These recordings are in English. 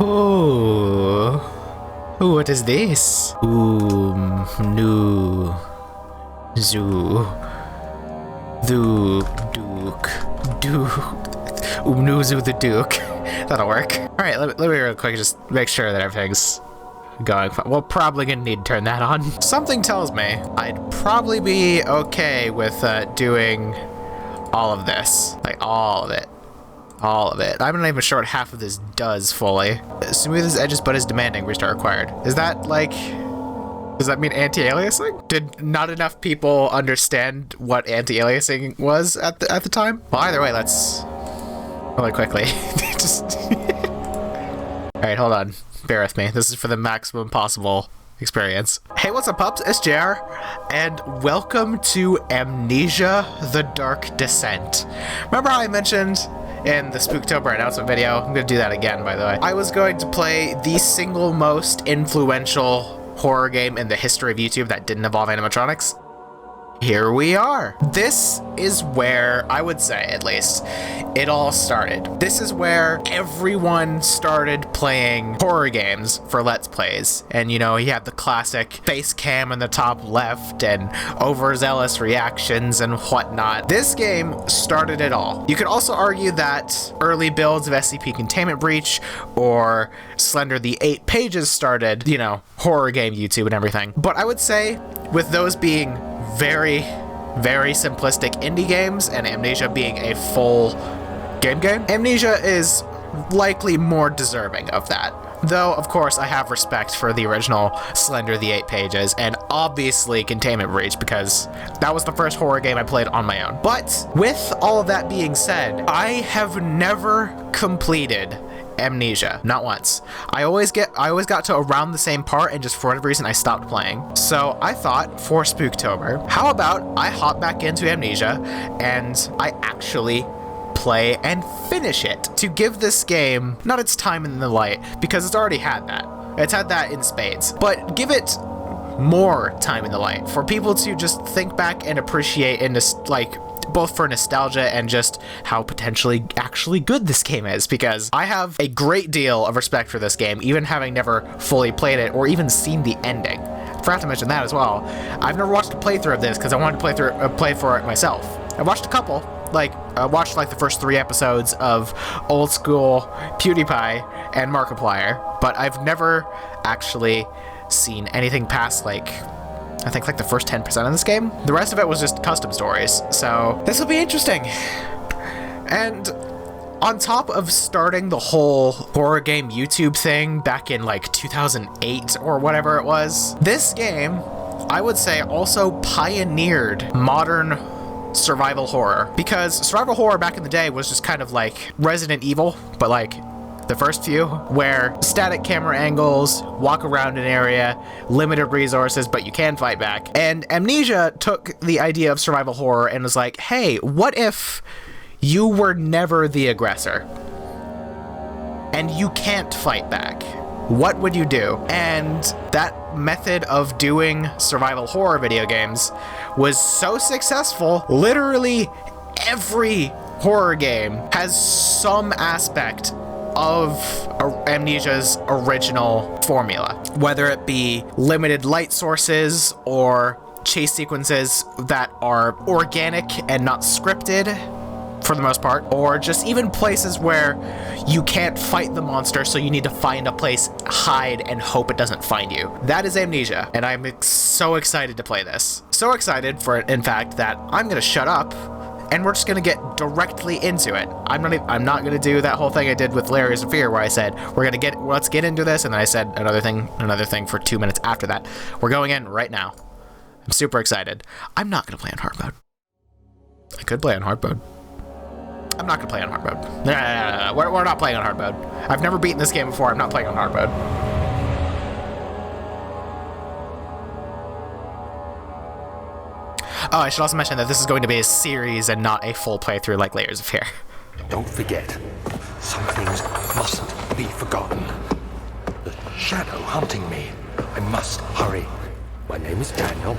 Oh, what is this? No, zoo, Duke, Umnuzu the Duke. That'll work. All right, let me real quick just make sure that everything's going fine. We're probably gonna need to turn that on. Something tells me I'd probably be okay with doing all of this, like all of it. All of it. I'm not even sure what half of this does fully. Smooth as edges but is demanding. Restart required. Is that like... Does that mean anti-aliasing? Did not enough people understand what anti-aliasing was at the time? Well, either way, let's... really quickly. Just... Alright, hold on. Bear with me. This is for the maximum possible experience. Hey, what's up, pups? It's JR, and welcome to Amnesia: The Dark Descent. Remember how I mentioned in the Spooktober announcement video? I'm gonna do that again, by the way. I was going to play the single most influential horror game in the history of YouTube that didn't involve animatronics. Here we are. This is where, I would say at least, it all started. This is where everyone started playing horror games for Let's Plays. And you know, you have the classic face cam in the top left and overzealous reactions and whatnot. This game started it all. You could also argue that early builds of SCP Containment Breach or Slender the 8 Pages started, you know, horror game YouTube and everything. But I would say, with those being very, very simplistic indie games and Amnesia being a full game, Amnesia is likely more deserving of that. Though, of course, I have respect for the original Slender the 8 Pages and obviously Containment Breach because that was the first horror game I played on my own. But with all of that being said, I have never completed Amnesia, not once. I always got to around the same part and just for whatever reason I stopped playing. So I thought for Spooktober, how about I hop back into Amnesia and I actually play and finish it to give this game not its time in the light because it's already had that. It's had that in spades, but give it more time in the light for people to just think back and appreciate and just like both for nostalgia and just how potentially actually good this game is, because I have a great deal of respect for this game, even having never fully played it or even seen the ending. I forgot to mention that as well. I've never watched a playthrough of this because I wanted to play for it myself. I watched a couple, I watched like the first 3 episodes of old school PewDiePie and Markiplier, but I've never actually seen anything past like I think like the first 10% of this game. The rest of it was just custom stories, so this will be interesting. And on top of starting the whole horror game YouTube thing back in like 2008 or whatever it was, this game, I would say, also pioneered modern survival horror, because survival horror back in the day was just kind of like Resident Evil, but like the first few, where static camera angles, walk around an area, limited resources, but you can fight back. And Amnesia took the idea of survival horror and was like, hey, what if you were never the aggressor and you can't fight back? What would you do? And that method of doing survival horror video games was so successful, literally every horror game has some aspect of Amnesia's original formula, whether it be limited light sources or chase sequences that are organic and not scripted for the most part, or just even places where you can't fight the monster, so you need to find a place, hide, and hope it doesn't find you. That is Amnesia, and I'm so excited to play this. So excited for it, in fact, that I'm gonna shut up and we're just gonna get directly into it. I'm not gonna do that whole thing I did with Layers of Fear where I said let's get into this, and then I said another thing for 2 minutes after that. We're going in right now. I'm super excited. I'm not gonna play on hard mode. I could play on hard mode. I'm not gonna play on hard mode. No. We're not playing on hard mode. I've never beaten this game before. I'm not playing on hard mode. Oh, I should also mention that this is going to be a series and not a full playthrough like Layers of Fear. Don't forget, some things mustn't be forgotten. The shadow hunting me. I must hurry. My name is Daniel.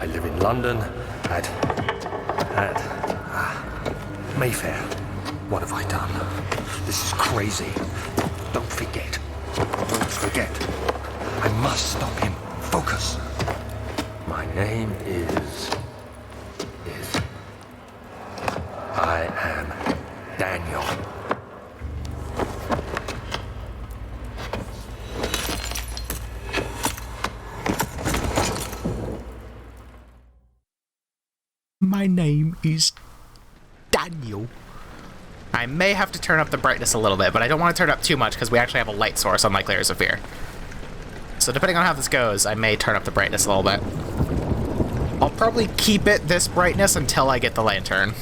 I live in London at Mayfair. What have I done? This is crazy. Don't forget. Don't forget. I must stop him. Focus. My name is... I am Daniel. My name is Daniel. I may have to turn up the brightness a little bit, but I don't want to turn up too much because we actually have a light source, unlike Layers of Fear. So depending on how this goes, I may turn up the brightness a little bit. I'll probably keep it this brightness until I get the lantern.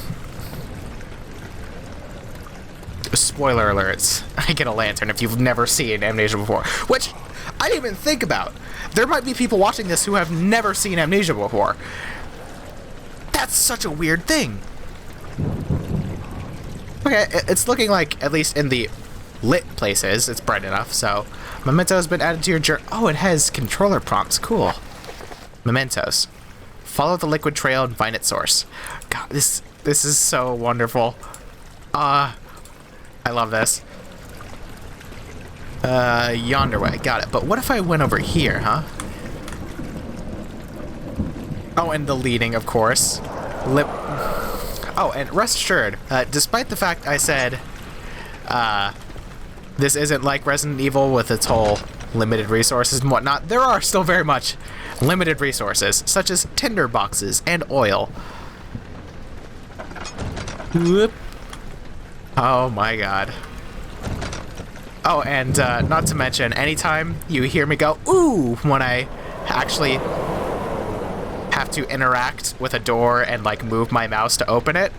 Spoiler alerts, I get a lantern if you've never seen Amnesia before, which I didn't even think about. There might be people watching this who have never seen Amnesia before. That's such a weird thing. Okay, it's looking like, at least in the lit places, it's bright enough, so... Memento has been added to your journal. Oh, it has controller prompts. Cool. Mementos. Follow the liquid trail and find its source. God, this is so wonderful. I love this. Yonder way. Got it. But what if I went over here, huh? Oh, and the leading, of course. Oh, and rest assured, despite the fact I said, this isn't like Resident Evil with its whole limited resources and whatnot, there are still very much limited resources, such as tinder boxes and oil. Whoop. Oh my god. Oh, and not to mention, anytime you hear me go, ooh, when I actually have to interact with a door and like move my mouse to open it,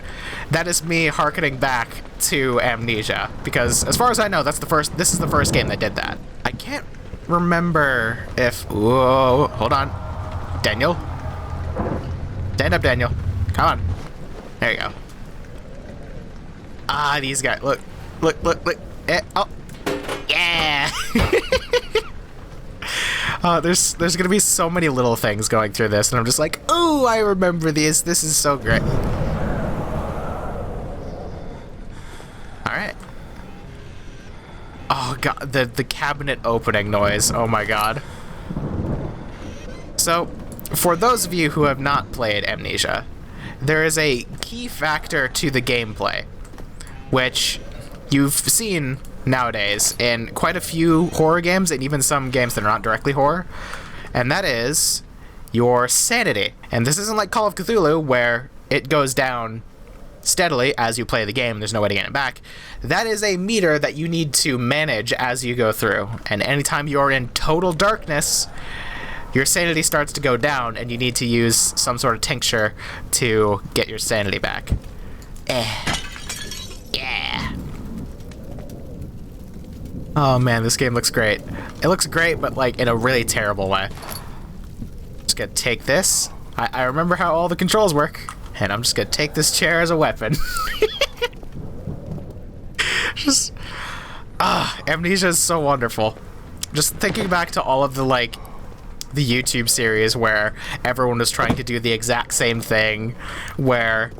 that is me hearkening back to Amnesia, because as far as I know, this is the first game that did that. I can't remember if... Whoa, hold on. Daniel? Stand up, Daniel. Come on. There you go. Ah, these guys. Look. Oh. Yeah! There's gonna be so many little things going through this, and I'm just like, ooh, I remember these. This is so great. Alright. Oh god, the cabinet opening noise. Oh my god. So, for those of you who have not played Amnesia, there is a key factor to the gameplay, which you've seen nowadays in quite a few horror games and even some games that are not directly horror, and that is your sanity. And this isn't like Call of Cthulhu where it goes down steadily as you play the game, there's no way to get it back. That is a meter that you need to manage as you go through, and anytime you're in total darkness, your sanity starts to go down and you need to use some sort of tincture to get your sanity back. Yeah. Oh man, this game looks great. It looks great, but like in a really terrible way. Just gonna take this. I remember how all the controls work, and I'm just gonna take this chair as a weapon. Just, Amnesia is so wonderful. Just thinking back to all of the like the YouTube series where everyone was trying to do the exact same thing, where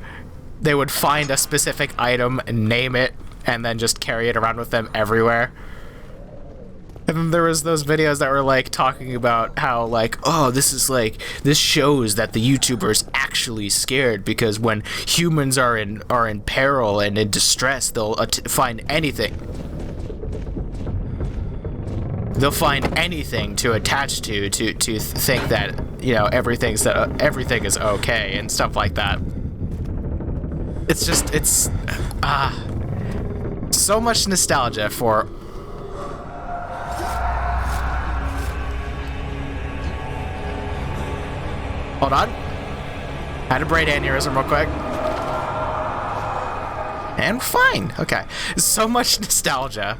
they would find a specific item and name it and then just carry it around with them everywhere. And then there was those videos that were like talking about how like, oh, this shows that the YouTuber's actually scared because when humans are in peril and in distress, they'll find anything. They'll find anything to attach to think that, you know, everything is okay and stuff like that. It's just, it's so much nostalgia for... Hold on. Had a brain aneurysm real quick. And fine. Okay. So much nostalgia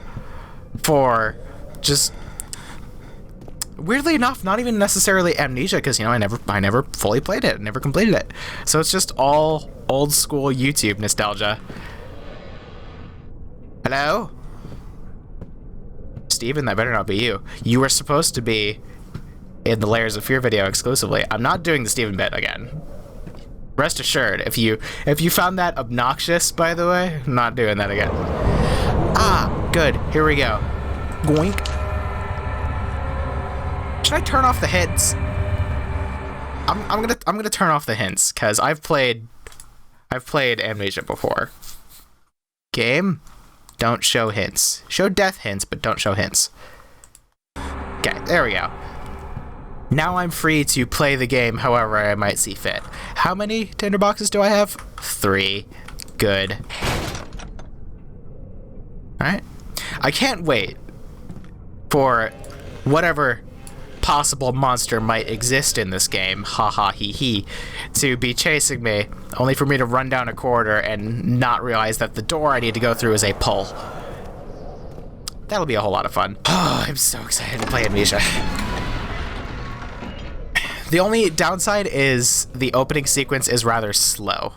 for just... Weirdly enough, not even necessarily Amnesia, because, you know, I never fully played it, never completed it. So it's just all old school YouTube nostalgia. Hello? Steven, that better not be you. You were supposed to be in the Layers of Fear video exclusively. I'm not doing the Steven bit again. Rest assured, if you found that obnoxious, by the way, I'm not doing that again. Ah, good. Here we go. Goink. Should I turn off the hints? I'm gonna turn off the hints because I've played Amnesia before. Game, don't show hints. Show death hints, but don't show hints. Okay, there we go. Now I'm free to play the game however I might see fit. How many tinderboxes do I have? 3. Good. Alright. I can't wait for whatever possible monster might exist in this game, haha hee hee, to be chasing me, only for me to run down a corridor and not realize that the door I need to go through is a pull. That'll be a whole lot of fun. Oh, I'm so excited to play Amnesia. The only downside is the opening sequence is rather slow.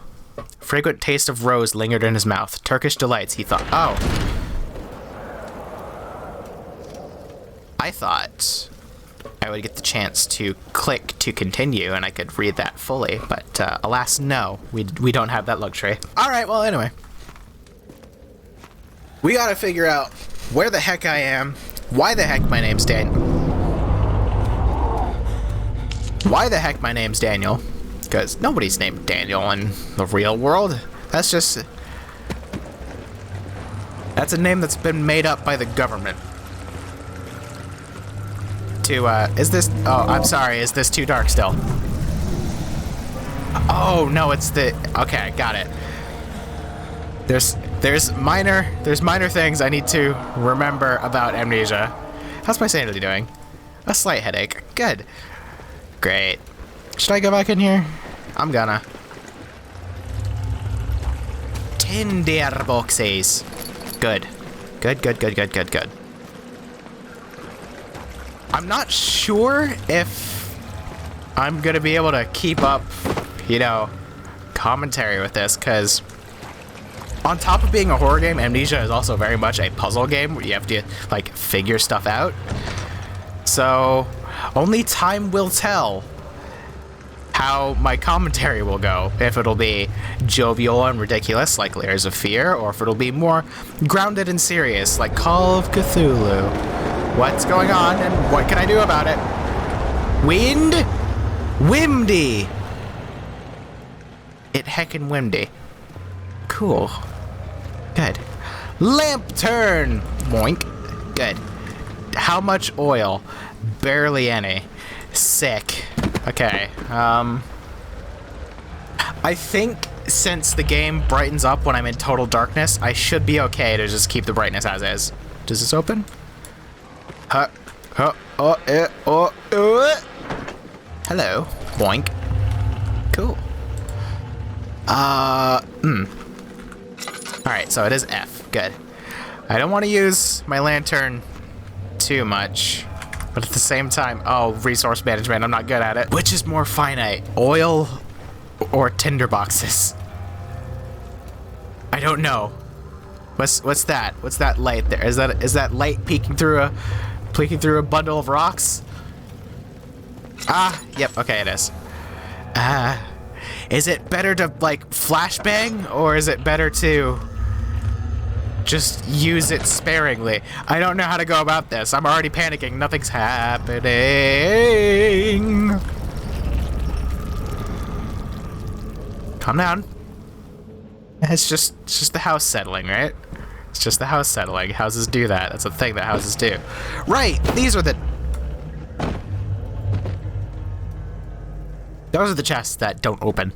Fragrant taste of rose lingered in his mouth. Turkish delights, he thought. Oh. I thought I would get the chance to click to continue and I could read that fully, but alas, no. We don't have that luxury. Alright, well, anyway. We gotta figure out where the heck I am, why the heck my name's Daniel. Why the heck my name's Daniel? Because nobody's named Daniel in the real world. That's a name that's been made up by the government. Is this, oh, I'm sorry, is this too dark still? Oh, no, it's the, okay, got it. There's minor things I need to remember about Amnesia. How's my sanity doing? A slight headache. Good. Great. Should I go back in here? I'm gonna. Tinderboxes. Good. Good. I'm not sure if I'm gonna be able to keep up, you know, commentary with this, because on top of being a horror game, Amnesia is also very much a puzzle game where you have to, like, figure stuff out. So, only time will tell how my commentary will go. If it'll be jovial and ridiculous, like Layers of Fear, or if it'll be more grounded and serious, like Call of Cthulhu. What's going on, and what can I do about it? Wind? Windy! It heckin' windy. Cool. Good. Lamp turn! Boink. Good. How much oil? Barely any. Sick. Okay. I think since the game brightens up when I'm in total darkness, I should be okay to just keep the brightness as is. Does this open? Hello. Boink. Cool. Alright, so it is F. Good. I don't want to use my lantern too much, but at the same time, oh, resource management, I'm not good at it. Which is more finite, oil or tinderboxes? I don't know. What's that? What's that light there? Is that light peeking through a bundle of rocks? Ah, yep, okay, it is. Is it better to, like, flashbang, or is it better to just use it sparingly? I don't know how to go about this. I'm already panicking. Nothing's happening. Calm down. It's just the house settling, right? It's just the house settling. Houses do that. That's a thing that houses do. Right, those are the chests that don't open.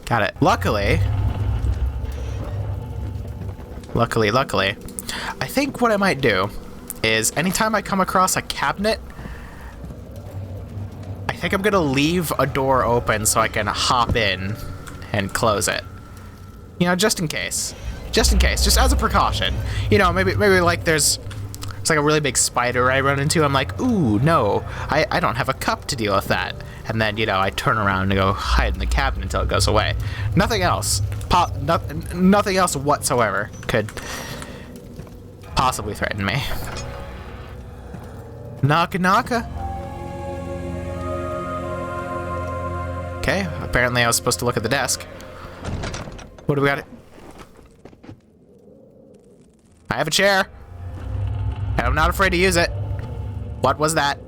Got it. Luckily, I think what I might do is anytime I come across a cabinet, I think I'm gonna leave a door open so I can hop in and close it. You know, just in case. Just as a precaution. You know, maybe like it's like a really big spider I run into. I'm like, ooh, no, I don't have a cup to deal with that. And then, you know, I turn around and go hide in the cabinet until it goes away. Nothing else. Nothing else whatsoever could possibly threaten me. Knock-a-knocka. Okay, apparently I was supposed to look at the desk. What do we got? I have a chair. And I'm not afraid to use it. What was that?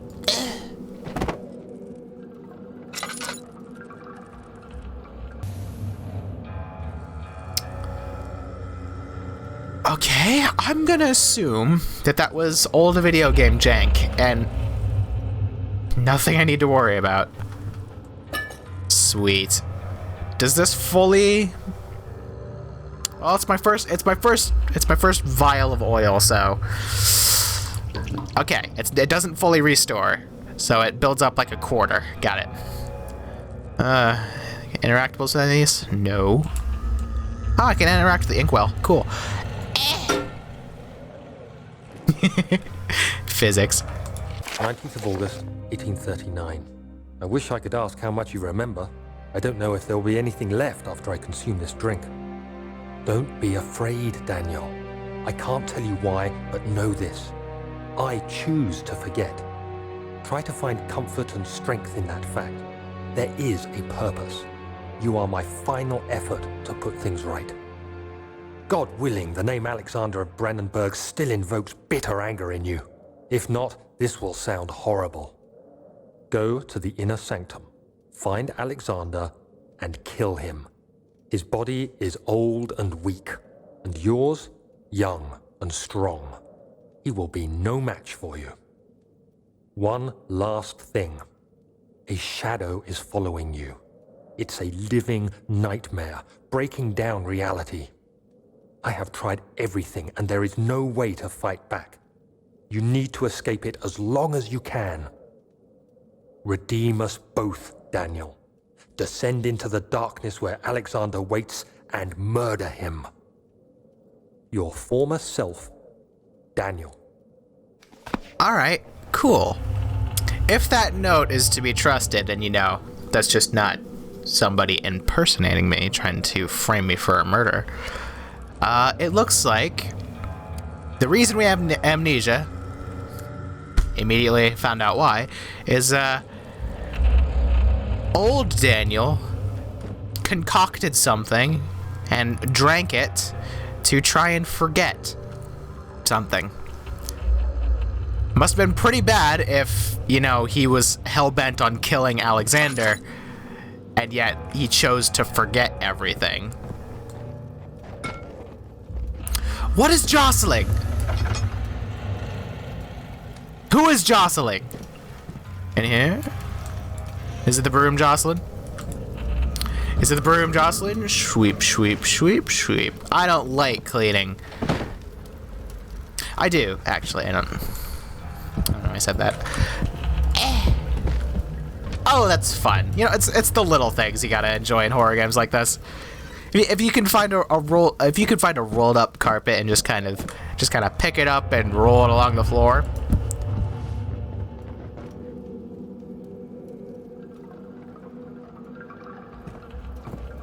Okay, I'm gonna assume that that was old video game jank and nothing I need to worry about. Sweet. Does this fully... Well, it's my first vial of oil, so... Okay, it doesn't fully restore, so it builds up like a quarter. Got it. Interactables with any of these? No. Oh, I can interact with the inkwell. Cool. Physics. 19th of August, 1839. I wish I could ask how much you remember. I don't know if there will be anything left after I consume this drink. Don't be afraid, Daniel. I can't tell you why, but know this. I choose to forget. Try to find comfort and strength in that fact. There is a purpose. You are my final effort to put things right. God willing, the name Alexander of Brandenburg still invokes bitter anger in you. If not, this will sound horrible. Go to the inner sanctum, find Alexander, and kill him. His body is old and weak, and yours, young and strong. He will be no match for you. One last thing. A shadow is following you. It's a living nightmare, breaking down reality. I have tried everything, and there is no way to fight back. You need to escape it as long as you can. Redeem us both, Daniel. Descend into the darkness where Alexander waits and murder him. Your former self, Daniel. Alright, cool. If that note is to be trusted, and you know, that's just not somebody impersonating me, trying to frame me for a murder, it looks like the reason we have amnesia, immediately found out why, is old Daniel concocted something and drank it to try and forget something. Must have been pretty bad if, you know, he was hell-bent on killing Alexander, and yet he chose to forget everything. What is jostling? Who is jostling? In here? Is it the broom jostling? Is it the broom jostling? Sweep, sweep, sweep, sweep. I don't like cleaning. I do, actually. I don't know why I said that. Oh, that's fun. You know, it's the little things you gotta enjoy in horror games like this. If you can find a rolled up carpet and just kind of pick it up and roll it along the floor.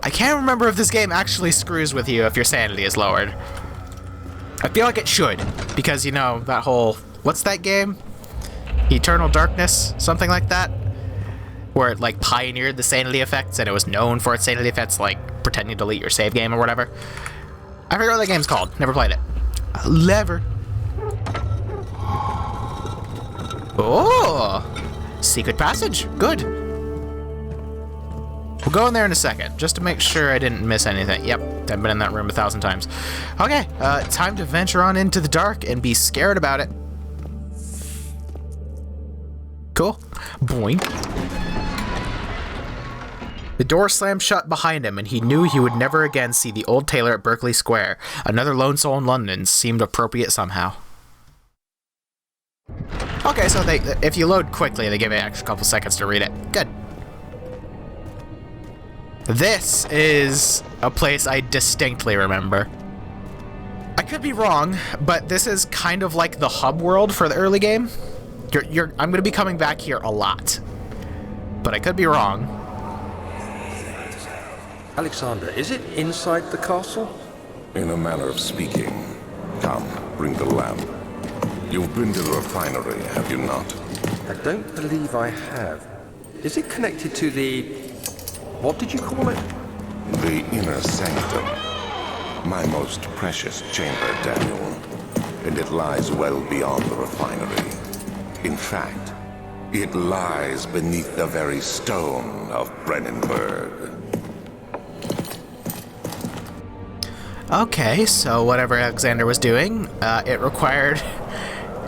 I can't remember if this game actually screws with you if your sanity is lowered. I feel like it should, because, you know, that whole... What's that game? Eternal Darkness? Something like that? Where it, like, pioneered the sanity effects, and it was known for its sanity effects, like, pretending to delete your save game or whatever. I forget what that game's called. Never played it. Lever. Oh! Secret passage. Good. We'll go in there in a second, just to make sure I didn't miss anything. Yep, I've been in that room 1,000 times. Okay, time to venture on into the dark and be scared about it. Cool. Boing. The door slammed shut behind him, and he knew he would never again see the old tailor at Berkeley Square. Another lone soul in London seemed appropriate somehow. Okay, so if you load quickly, they give you an extra couple seconds to read it. Good. This is a place I distinctly remember. I could be wrong, but this is kind of like the hub world for the early game. I'm going to be coming back here a lot, but I could be wrong. Alexander, is it inside the castle? In a manner of speaking. Come, bring the lamp. You've been to the refinery, have you not? I don't believe I have. Is it connected to the What did you call it? The inner sanctum. My most precious chamber, Daniel. And it lies well beyond the refinery. In fact, it lies beneath the very stone of Brennenburg. Okay, so whatever Alexander was doing, it required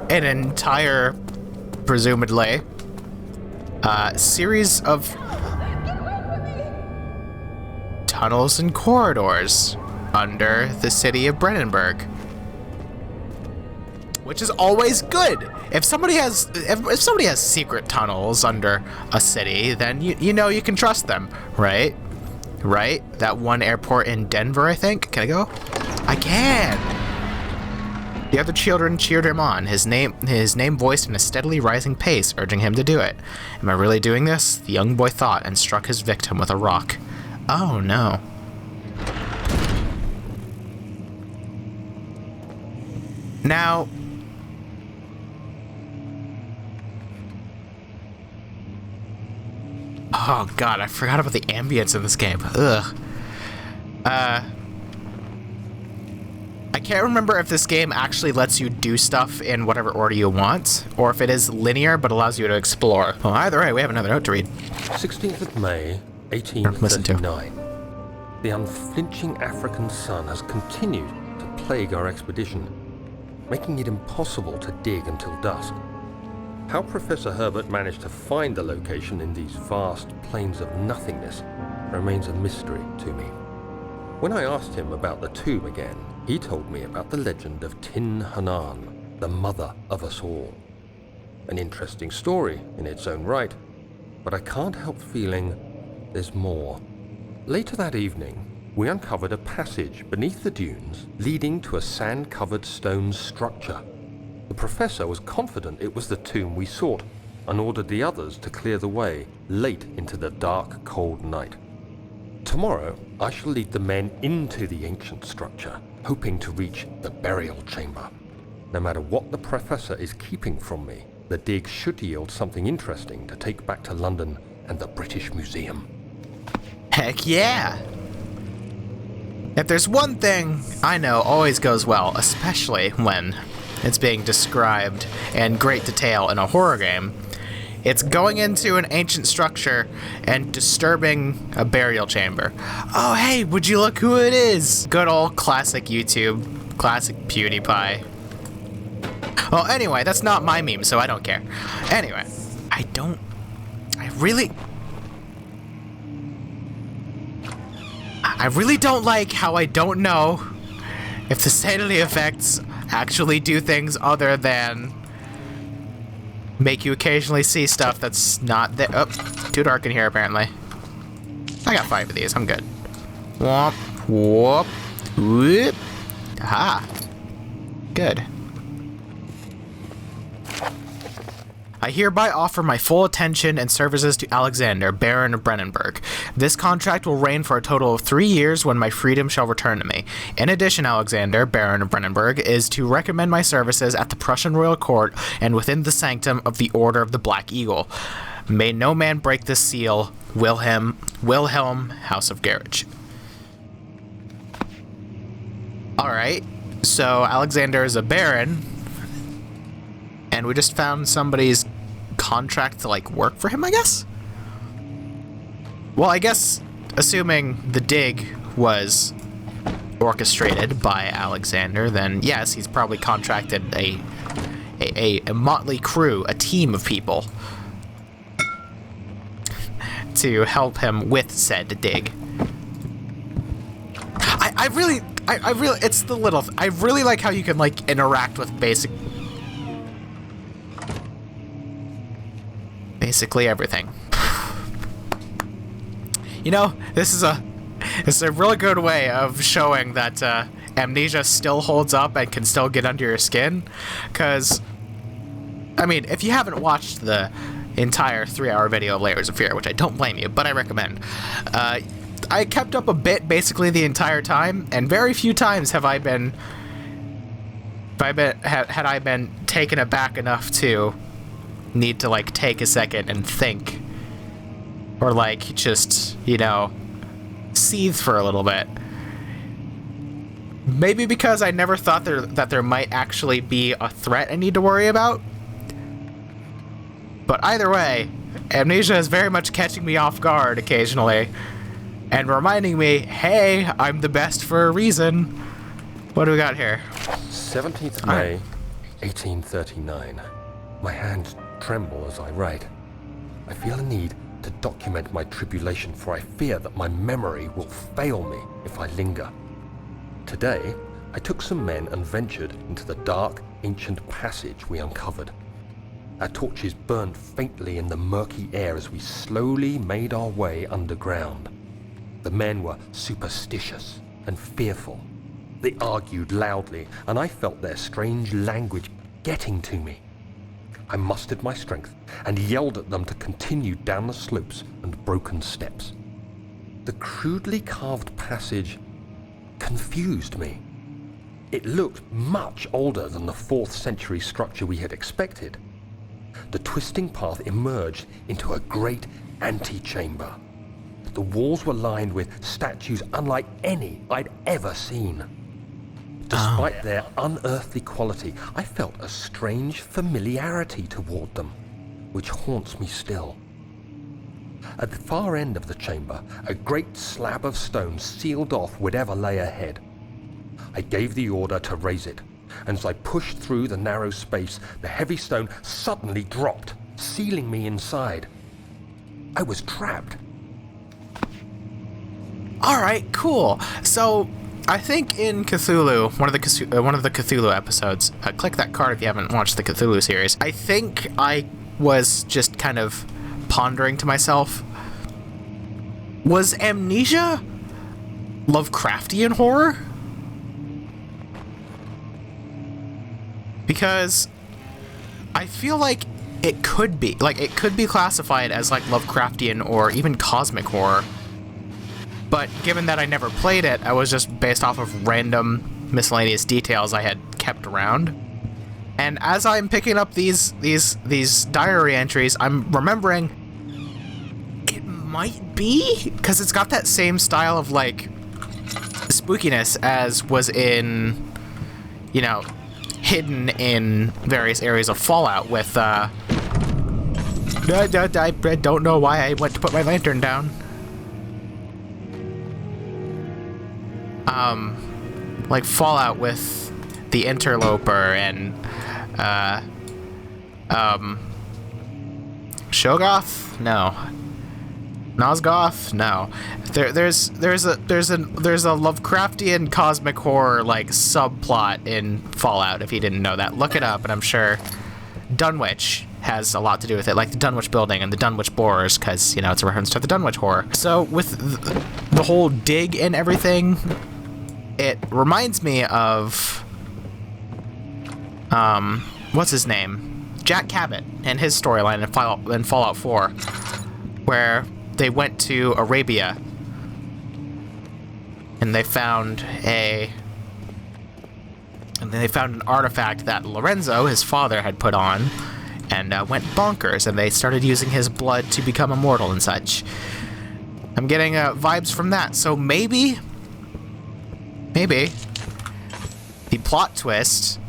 an entire, presumably, series of tunnels and corridors under the city of Brennenburg. Which is always good. If somebody has secret tunnels under a city, then you know you can trust them, right? Right? That one airport in Denver, I think. Can I go? I can. The other children cheered him on, his name voiced in a steadily rising pace, urging him to do it. Am I really doing this? The young boy thought and struck his victim with a rock. Oh no. Now, oh god, I forgot about the ambience in this game. Ugh. I can't remember if this game actually lets you do stuff in whatever order you want, or if it is linear but allows you to explore. Well, either way, we have another note to read. 16th of May, 1839. The unflinching African sun has continued to plague our expedition, making it impossible to dig until dusk. How Professor Herbert managed to find the location in these vast plains of nothingness remains a mystery to me. When I asked him about the tomb again, he told me about the legend of Tin Hanan, the mother of us all. An interesting story in its own right, but I can't help feeling there's more. Later that evening, we uncovered a passage beneath the dunes leading to a sand-covered stone structure. The professor was confident it was the tomb we sought and ordered the others to clear the way late into the dark, cold night. Tomorrow, I shall lead the men into the ancient structure, hoping to reach the burial chamber. No matter what the professor is keeping from me, the dig should yield something interesting to take back to London and the British Museum. Heck yeah! If there's one thing I know always goes well, especially when it's being described in great detail in a horror game, it's going into an ancient structure and disturbing a burial chamber. Oh hey, would you look who it is? Good old classic YouTube, classic PewDiePie. Well anyway, that's not my meme, so I don't care. Anyway, I really don't like how I don't know if the sanity effects actually do things other than make you occasionally see stuff that's not there. Oh, too dark in here apparently. I got 5 of these, I'm good. Whoop, whoop, whoop. Aha. Good. I hereby offer my full attention and services to Alexander, Baron of Brennenburg. This contract will reign for a total of 3 years when my freedom shall return to me. In addition, Alexander, Baron of Brennenburg, is to recommend my services at the Prussian royal court and within the sanctum of the Order of the Black Eagle. May no man break this seal. Wilhelm, House of Garage. Alright, so Alexander is a baron, and we just found somebody's contract to, like, work for him, I guess? Well, I guess, assuming the dig was orchestrated by Alexander, then yes, he's probably contracted a motley crew, a team of people to help him with said dig. I really, it's the little, I really like how you can, like, interact with basically everything. You know, this is a really good way of showing that amnesia still holds up and can still get under your skin. Because, I mean, if you haven't watched the entire 3-hour video of Layers of Fear, which I don't blame you, but I recommend, I kept up a bit basically the entire time, and very few times have I been, had I been taken aback enough to need to, like, take a second and think, Or, like, just, you know, seethe for a little bit. Maybe because I never thought that there might actually be a threat I need to worry about. But either way, Amnesia is very much catching me off guard occasionally. And reminding me, hey, I'm the best for a reason. What do we got here? 17th May, 1839. My hands tremble as I write. I feel a need to document my tribulation, for I fear that my memory will fail me if I linger. Today, I took some men and ventured into the dark, ancient passage we uncovered. Our torches burned faintly in the murky air as we slowly made our way underground. The men were superstitious and fearful. They argued loudly, and I felt their strange language getting to me. I mustered my strength and yelled at them to continue down the slopes and broken steps. The crudely carved passage confused me. It looked much older than the 4th century structure we had expected. The twisting path emerged into a great antechamber. The walls were lined with statues unlike any I'd ever seen. Despite their unearthly quality, I felt a strange familiarity toward them, which haunts me still. At the far end of the chamber, a great slab of stone sealed off whatever lay ahead. I gave the order to raise it, and as I pushed through the narrow space, the heavy stone suddenly dropped, sealing me inside. I was trapped. Alright, cool. So, I think in Cthulhu, one of the Cthulhu episodes, click that card if you haven't watched the Cthulhu series, I think I was just kind of pondering to myself, was Amnesia Lovecraftian horror? Because I feel like it could be classified as like Lovecraftian or even cosmic horror. But given that I never played it, I was just based off of random miscellaneous details I had kept around. And as I'm picking up these diary entries, I'm remembering it might be, because it's got that same style of like spookiness as was in, you know, hidden in various areas of Fallout with I don't know why I went to put my lantern down. Like Fallout with the Interloper and Shogoth? No. Nosgoth? No. There's a Lovecraftian cosmic horror like subplot in Fallout. If you didn't know that, look it up, and I'm sure Dunwich has a lot to do with it, like the Dunwich building and the Dunwich Boars, because, you know, it's a reference to the Dunwich horror. So with the whole dig and everything, it reminds me of what's his name? Jack Cabot and his storyline in Fallout 4, where they went to Arabia and they found an artifact that Lorenzo, his father, had put on, and went bonkers, and they started using his blood to become immortal and such. I'm getting vibes from that, so maybe the plot twist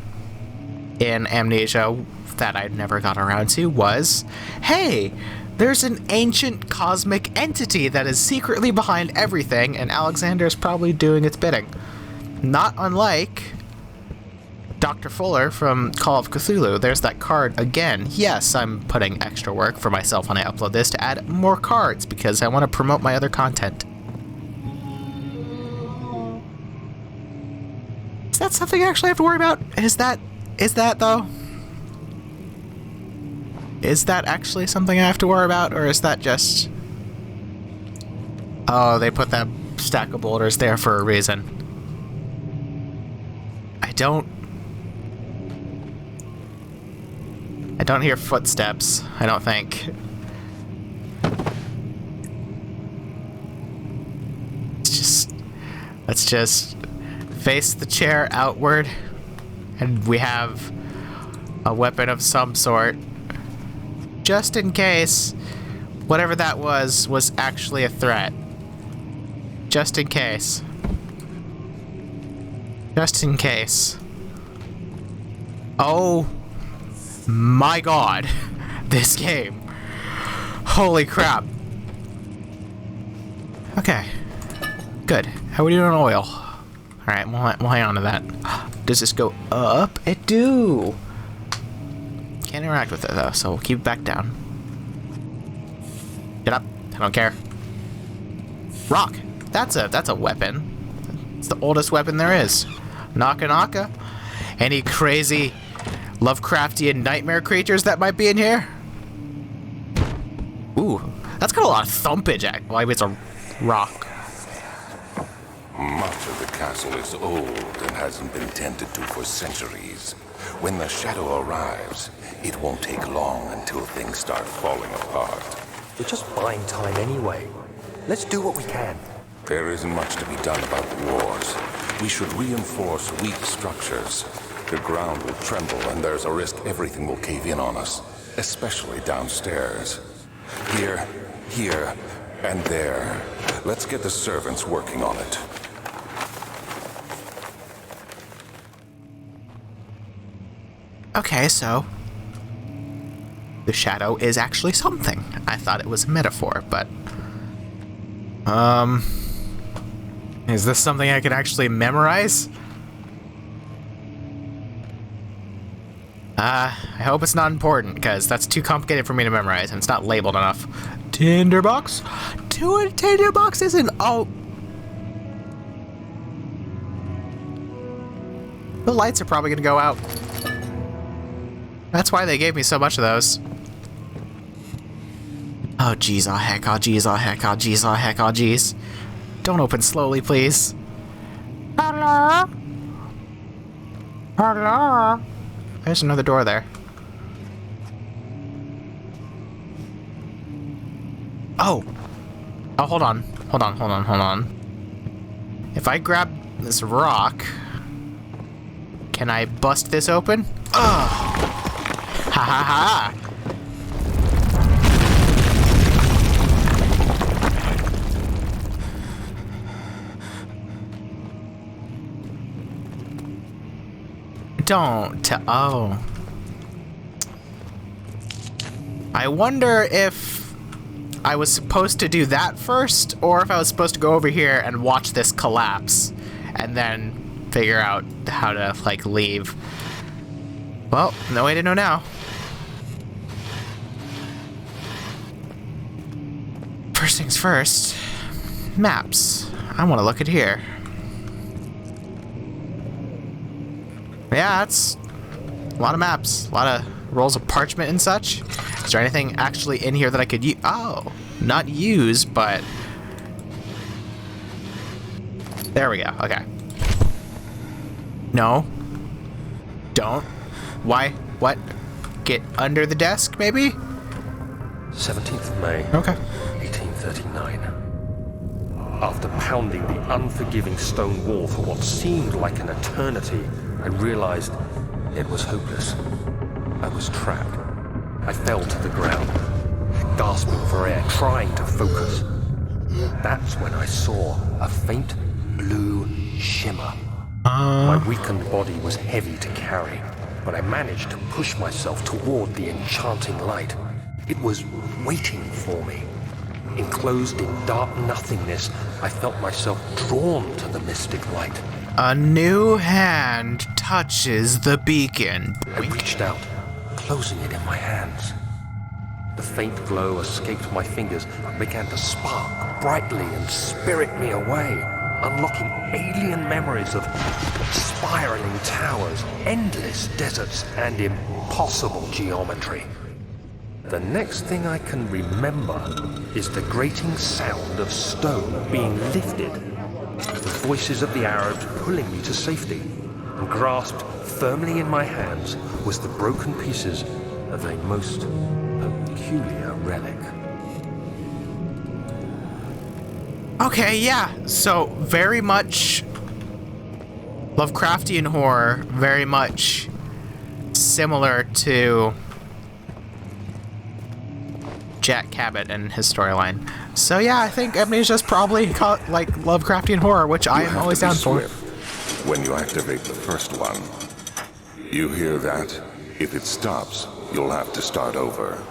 in Amnesia that I never got around to was, hey, there's an ancient cosmic entity that is secretly behind everything, and Alexander's probably doing its bidding. Not unlike Dr. Fuller from Call of Cthulhu. There's that card again. Yes, I'm putting extra work for myself when I upload this to add more cards because I want to promote my other content. Is that something I actually have to worry about? Is that though? Is that actually something I have to worry about, or is that just... Oh, they put that stack of boulders there for a reason. I don't hear footsteps, I don't think. Let's just face the chair outward, and we have a weapon of some sort, just in case whatever that was actually a threat. Just in case. Just in case. Oh my god. This game. Holy crap. Okay. Good. How are we doing on oil? Alright, we'll hang on to that. Does this go up? It do! Can't interact with it though, so we'll keep it back down. Get up. I don't care. Rock! That's a weapon. It's the oldest weapon there is. Naka Naka. Any crazy Lovecraftian nightmare creatures that might be in here? Ooh, that's got a lot of thumpage. Well, it's a rock. Much of the castle is old and hasn't been tended to for centuries. When the shadow arrives, it won't take long until things start falling apart. We're just buying time anyway. Let's do what we can. There isn't much to be done about the wars. We should reinforce weak structures. The ground will tremble and there's a risk everything will cave in on us, especially downstairs. Here, and there. Let's get the servants working on it. Okay, so the shadow is actually something. I thought it was a metaphor, but is this something I can actually memorize? I hope it's not important, because that's too complicated for me to memorize, and it's not labeled enough. Tinderbox? Two tinderboxes and oh. The lights are probably gonna go out. That's why they gave me so much of those. Oh jeez, oh heck, oh jeez, oh heck, oh jeez, oh heck, oh jeez. Don't open slowly, please. Hello? Hello? There's another door there. Oh! Oh, hold on. Hold on. If I grab this rock, can I bust this open? Ugh! Ha ha ha! Don't. Oh. I wonder if I was supposed to do that first, or if I was supposed to go over here and watch this collapse, and then figure out how to, like, leave. Well, no way to know now. First things first. Maps. I want to look at here. Yeah, that's a lot of maps, a lot of rolls of parchment and such. Is there anything actually in here that I could use? Oh, not use, but there we go. Okay. No. Don't. Why? What? Get under the desk, maybe? 17th of May. Okay. 1839. After pounding the unforgiving stone wall for what seemed like an eternity, I realized it was hopeless. I was trapped. I fell to the ground, gasping for air, trying to focus. That's when I saw a faint blue shimmer. My weakened body was heavy to carry, but I managed to push myself toward the enchanting light. It was waiting for me. Enclosed in dark nothingness, I felt myself drawn to the mystic light. A new hand touches the beacon. I reached out, closing it in my hands. The faint glow escaped my fingers and began to spark brightly and spirit me away, unlocking alien memories of spiraling towers, endless deserts, and impossible geometry. The next thing I can remember is the grating sound of stone being lifted, the voices of the Arabs pulling me to safety, and grasped firmly in my hands was the broken pieces of a most peculiar relic. Okay, yeah, so very much Lovecraftian horror, very much similar to Jack Cabot and his storyline. So yeah, I think Amnesia's probably like Lovecraftian horror, which I am always down for. When you activate the first one, you hear that? If it stops, you'll have to start over.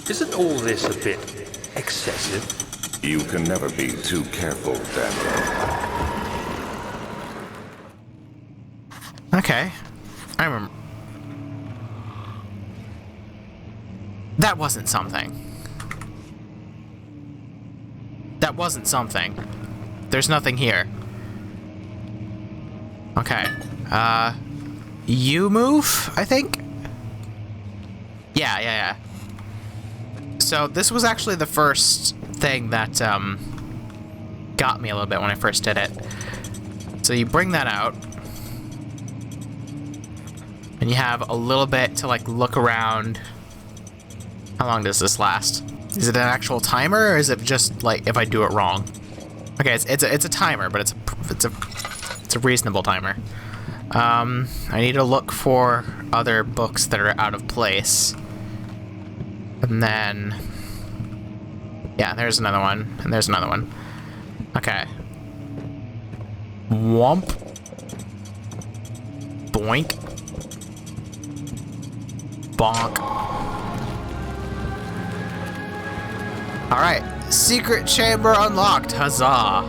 Isn't all this a bit excessive? You can never be too careful, Daniel. Okay. I remember. That wasn't something. That wasn't something. There's nothing here. Okay. You move, I think? Yeah. So this was actually the first thing that got me a little bit when I first did it. So you bring that out. And you have a little bit to like look around. How long does this last? Is it an actual timer, or is it just like if I do it wrong? Okay, it's a timer, but it's a reasonable timer. I need to look for other books that are out of place. And then yeah, there's another one, and there's another one. Okay. Womp. Boink. Bonk. Alright, secret chamber unlocked, huzzah!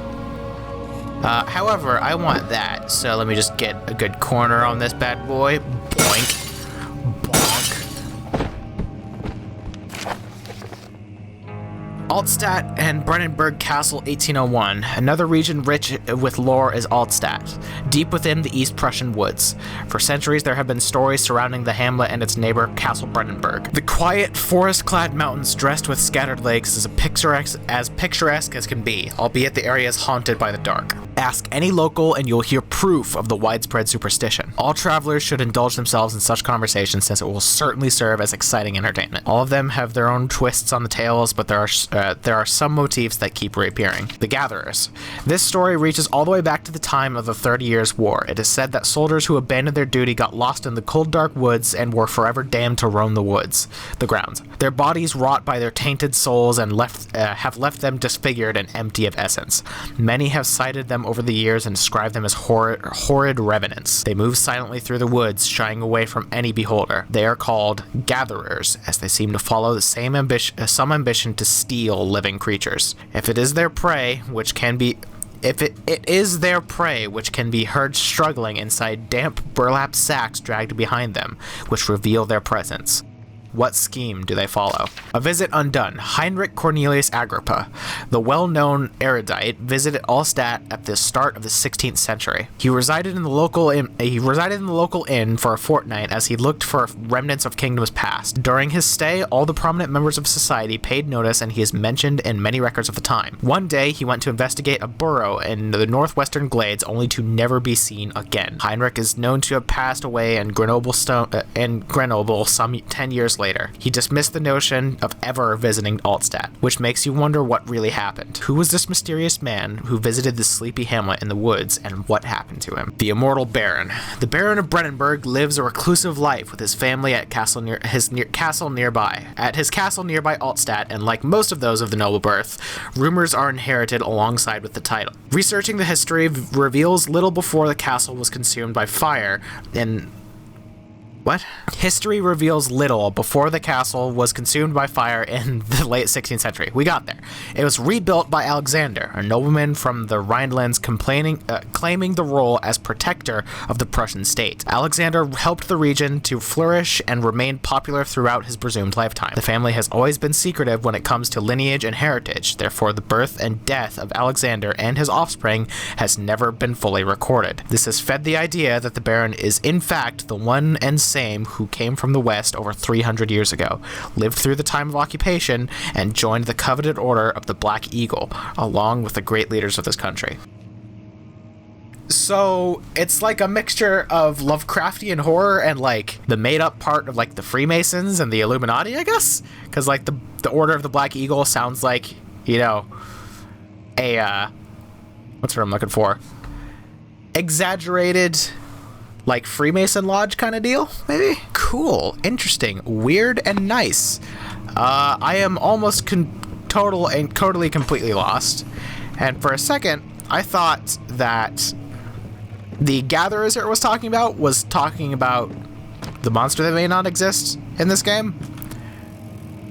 However, I want that, so let me just get a good corner on this bad boy. Boink. Bonk. Altstadt and Brennenburg Castle 1801. Another region rich with lore is Altstadt, deep within the East Prussian woods. For centuries there have been stories surrounding the hamlet and its neighbor, Castle Brennenburg. The quiet, forest-clad mountains dressed with scattered lakes is as picturesque as can be, albeit the area is haunted by the dark. Ask any local and you'll hear proof of the widespread superstition. All travelers should indulge themselves in such conversations since it will certainly serve as exciting entertainment. All of them have their own twists on the tales, but there are some motifs that keep reappearing. The Gatherers. This story reaches all the way back to the time of the 30 Years' War. It is said that soldiers who abandoned their duty got lost in the cold, dark woods and were forever damned to roam the grounds. Their bodies rot by their tainted souls and have left them disfigured and empty of essence. Many have cited them over the years and described them as horrid revenants. They move silently through the woods, shying away from any beholder. They are called Gatherers, as they seem to follow the same ambition to steal living creatures. If it is their prey, which can be heard struggling inside damp burlap sacks dragged behind them, which reveal their presence. What scheme do they follow? A visit undone. Heinrich Cornelius Agrippa, the well-known erudite, visited Altstadt at the start of the 16th century. He resided in the local inn for a fortnight as he looked for remnants of kingdoms past. During his stay, all the prominent members of society paid notice, and he is mentioned in many records of the time. One day, he went to investigate a burrow in the northwestern glades, only to never be seen again. Heinrich is known to have passed away in Grenoble some 10 years later. He dismissed the notion of ever visiting Altstadt, which makes you wonder what really happened. Who was this mysterious man who visited this sleepy hamlet in the woods, and what happened to him? The immortal Baron. The Baron of Brennenburg lives a reclusive life with his family at his castle nearby. At his castle nearby Altstadt, and like most of those of the noble birth, rumors are inherited alongside with the title. Researching the history reveals little before the castle was consumed by fire in What? History reveals little before the castle was consumed by fire in the late 16th century. We got there. It was rebuilt by Alexander, a nobleman from the Rhinelands claiming the role as protector of the Prussian state. Alexander helped the region to flourish and remained popular throughout his presumed lifetime. The family has always been secretive when it comes to lineage and heritage. Therefore, the birth and death of Alexander and his offspring has never been fully recorded. This has fed the idea that the Baron is in fact the one and same who came from the West over 300 years ago, lived through the time of occupation, and joined the coveted order of the Black Eagle, along with the great leaders of this country. So it's like a mixture of Lovecraftian horror and like the made-up part of like the Freemasons and the Illuminati, I guess, because like the Order of the Black Eagle sounds like, you know, a what's what I'm looking for? Exaggerated, like Freemason Lodge kind of deal, maybe? Cool, interesting, weird, and nice. I am almost totally completely lost. And for a second, I thought that the Gatherers it was talking about the monster that may not exist in this game.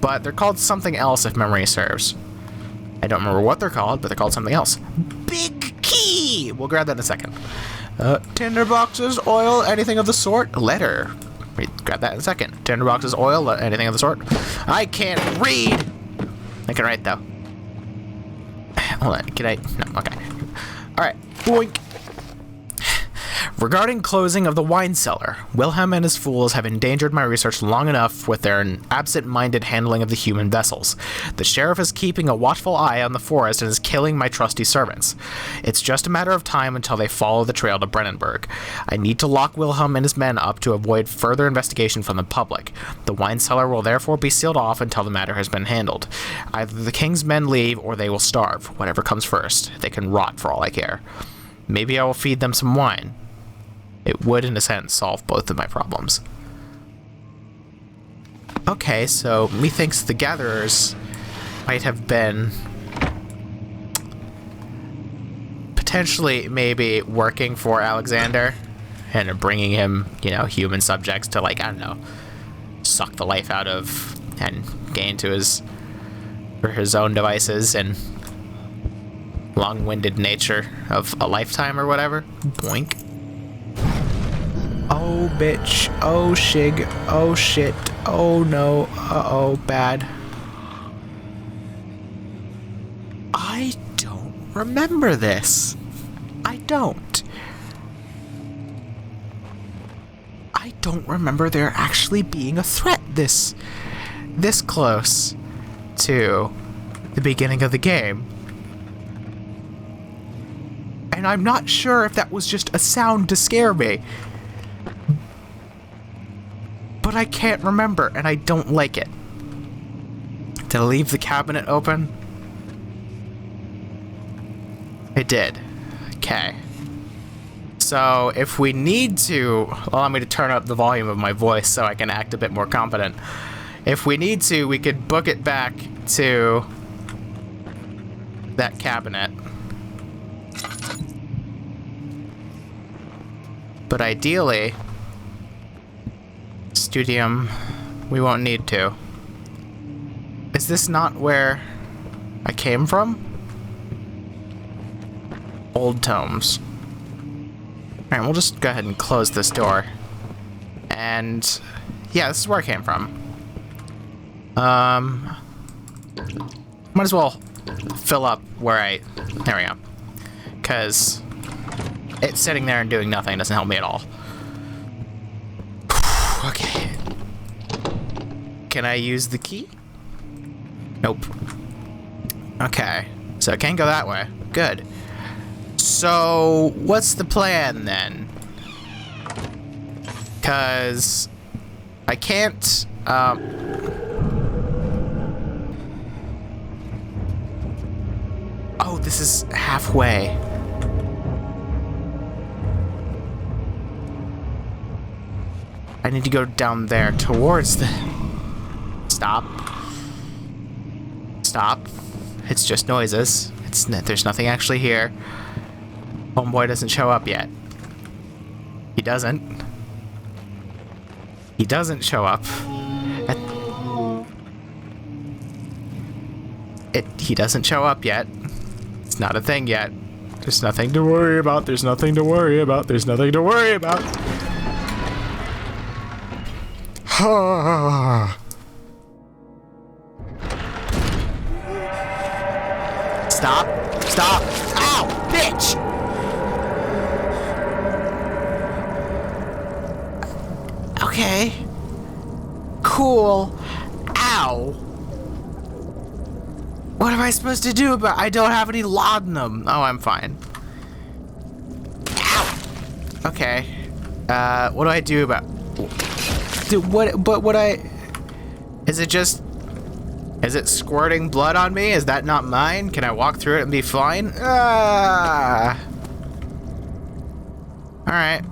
But they're called something else if memory serves. I don't remember what they're called, but they're called something else. Big key! We'll grab that in a second. Tinder boxes, oil, anything of the sort. Letter. Grab that in a second. Tinder boxes, oil, anything of the sort. I can't read! I can write, though. Hold on, can I? No, okay. Alright, boink. Regarding closing of the wine cellar, Wilhelm and his fools have endangered my research long enough with their absent-minded handling of the human vessels. The sheriff is keeping a watchful eye on the forest and is killing my trusty servants. It's just a matter of time until they follow the trail to Brennenburg. I need to lock Wilhelm and his men up to avoid further investigation from the public. The wine cellar will therefore be sealed off until the matter has been handled. Either the king's men leave or they will starve. Whatever comes first. They can rot for all I care. Maybe I will feed them some wine. It would, in a sense, solve both of my problems. Okay, so methinks the Gatherers might have been potentially maybe working for Alexander and bringing him, you know, human subjects to, like, I don't know, suck the life out of and gain to for his own devices and long-winded nature of a lifetime or whatever. Boink. Oh, bitch. Oh, shig. Oh, shit. Oh, no. Uh-oh, bad. I don't remember this. I don't. I don't remember there actually being a threat this close to the beginning of the game. And I'm not sure if that was just a sound to scare me. But I can't remember, and I don't like it. Did I leave the cabinet open? It did. Okay. So, if we need to... Allow me to turn up the volume of my voice so I can act a bit more competent. If we need to, we could book it back to that cabinet. But ideally... Studium, we won't need to. Is this not where I came from? Old tomes. Alright, we'll just go ahead and close this door. And yeah, this is where I came from. Might as well fill up where there we go. Because it's sitting there and doing nothing doesn't help me at all. Okay. Can I use the key? Nope. Okay. So I can't go that way. Good. So, what's the plan then? Because I can't, Oh, this is halfway. I need to go down there towards the... Stop. Stop. It's just noises. There's nothing actually here. Homeboy doesn't show up yet. He doesn't. He doesn't show up. He doesn't show up yet. It's not a thing yet. There's nothing to worry about. There's nothing to worry about. There's nothing to worry about. Stop. Stop. Ow, bitch! Okay. Cool. Ow. What am I supposed to do about... I don't have any laudanum. Oh, I'm fine. Ow. Okay. What do I do about... Dude, what I... Is it just... Is it squirting blood on me? Is that not mine? Can I walk through it and be fine? Ah. Alright.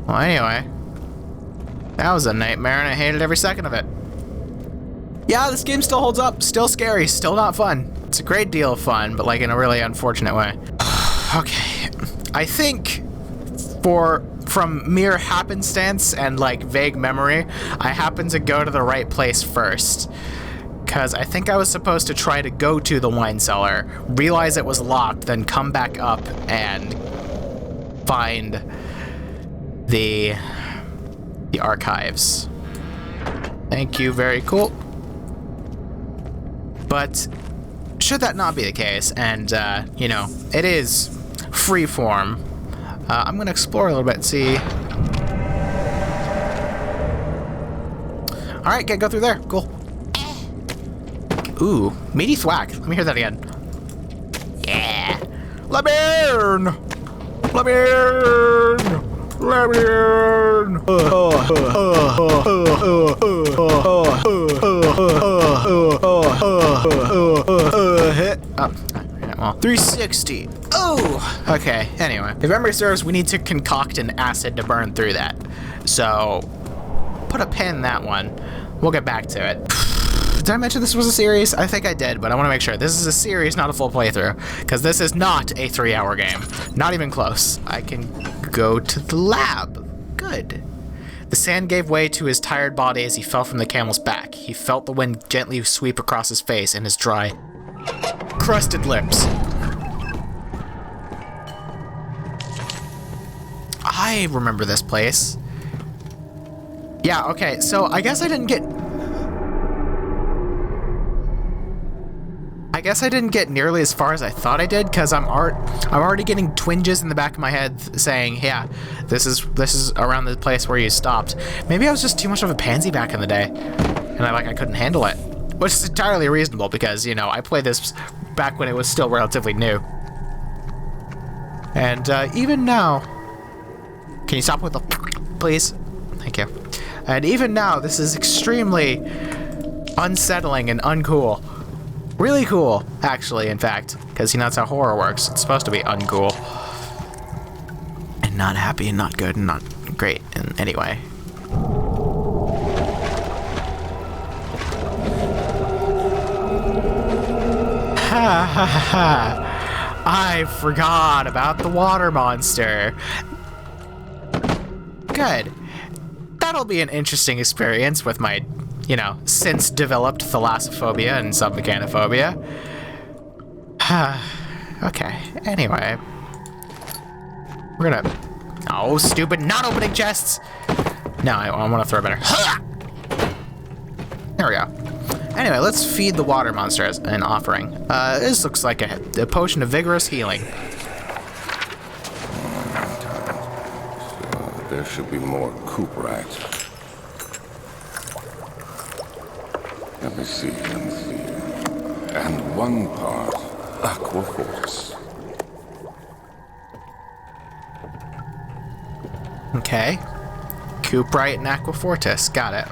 Well, anyway. That was a nightmare, and I hated every second of it. Yeah, this game still holds up. Still scary. Still not fun. It's a great deal of fun, but like in a really unfortunate way. Okay. I think from mere happenstance and like vague memory, I happened to go to the right place first. Because I think I was supposed to try to go to the wine cellar, realize it was locked, then come back up and find the archives. Thank you, very cool. But should that not be the case, and you know, it is free form, I'm gonna explore a little bit and see. All right, go through there. Cool. Ooh, meaty thwack. Let me hear that again. Yeah. Let me in! Let me in! Let me in! Well, 360. Oh! Okay, anyway. If memory serves, we need to concoct an acid to burn through that. So, put a pin in that one. We'll get back to it. Did I mention this was a series? I think I did, but I want to make sure. This is a series, not a full playthrough, because this is not a 3-hour game. Not even close. I can go to the lab. Good. The sand gave way to his tired body as he fell from the camel's back. He felt the wind gently sweep across his face and his dry, crusted lips. I remember this place. Yeah, okay, so I guess I didn't get nearly as far as I thought I did, because I'm already getting twinges in the back of my head saying, yeah, this is around the place where you stopped. Maybe I was just too much of a pansy back in the day, and I couldn't handle it, which is entirely reasonable because, you know, I played this back when it was still relatively new. And even now, can you stop with the please? Thank you. And even now, this is extremely unsettling and uncool. Really cool, actually, in fact, because you know that's how horror works. It's supposed to be uncool. And not happy and not good and not great in any way. Ha ha ha. I forgot about the water monster. Good. That'll be an interesting experience with my, you know, since developed thalassophobia and submechanophobia. Okay, anyway. We're gonna... Oh, stupid, not opening chests! No, I want to throw better. There we go. Anyway, let's feed the water monster as an offering. This looks like a potion of vigorous healing. There should be more cuprite. Let me see. And 1 part aquafortis. Okay. Cuprite and aquafortis. Got it.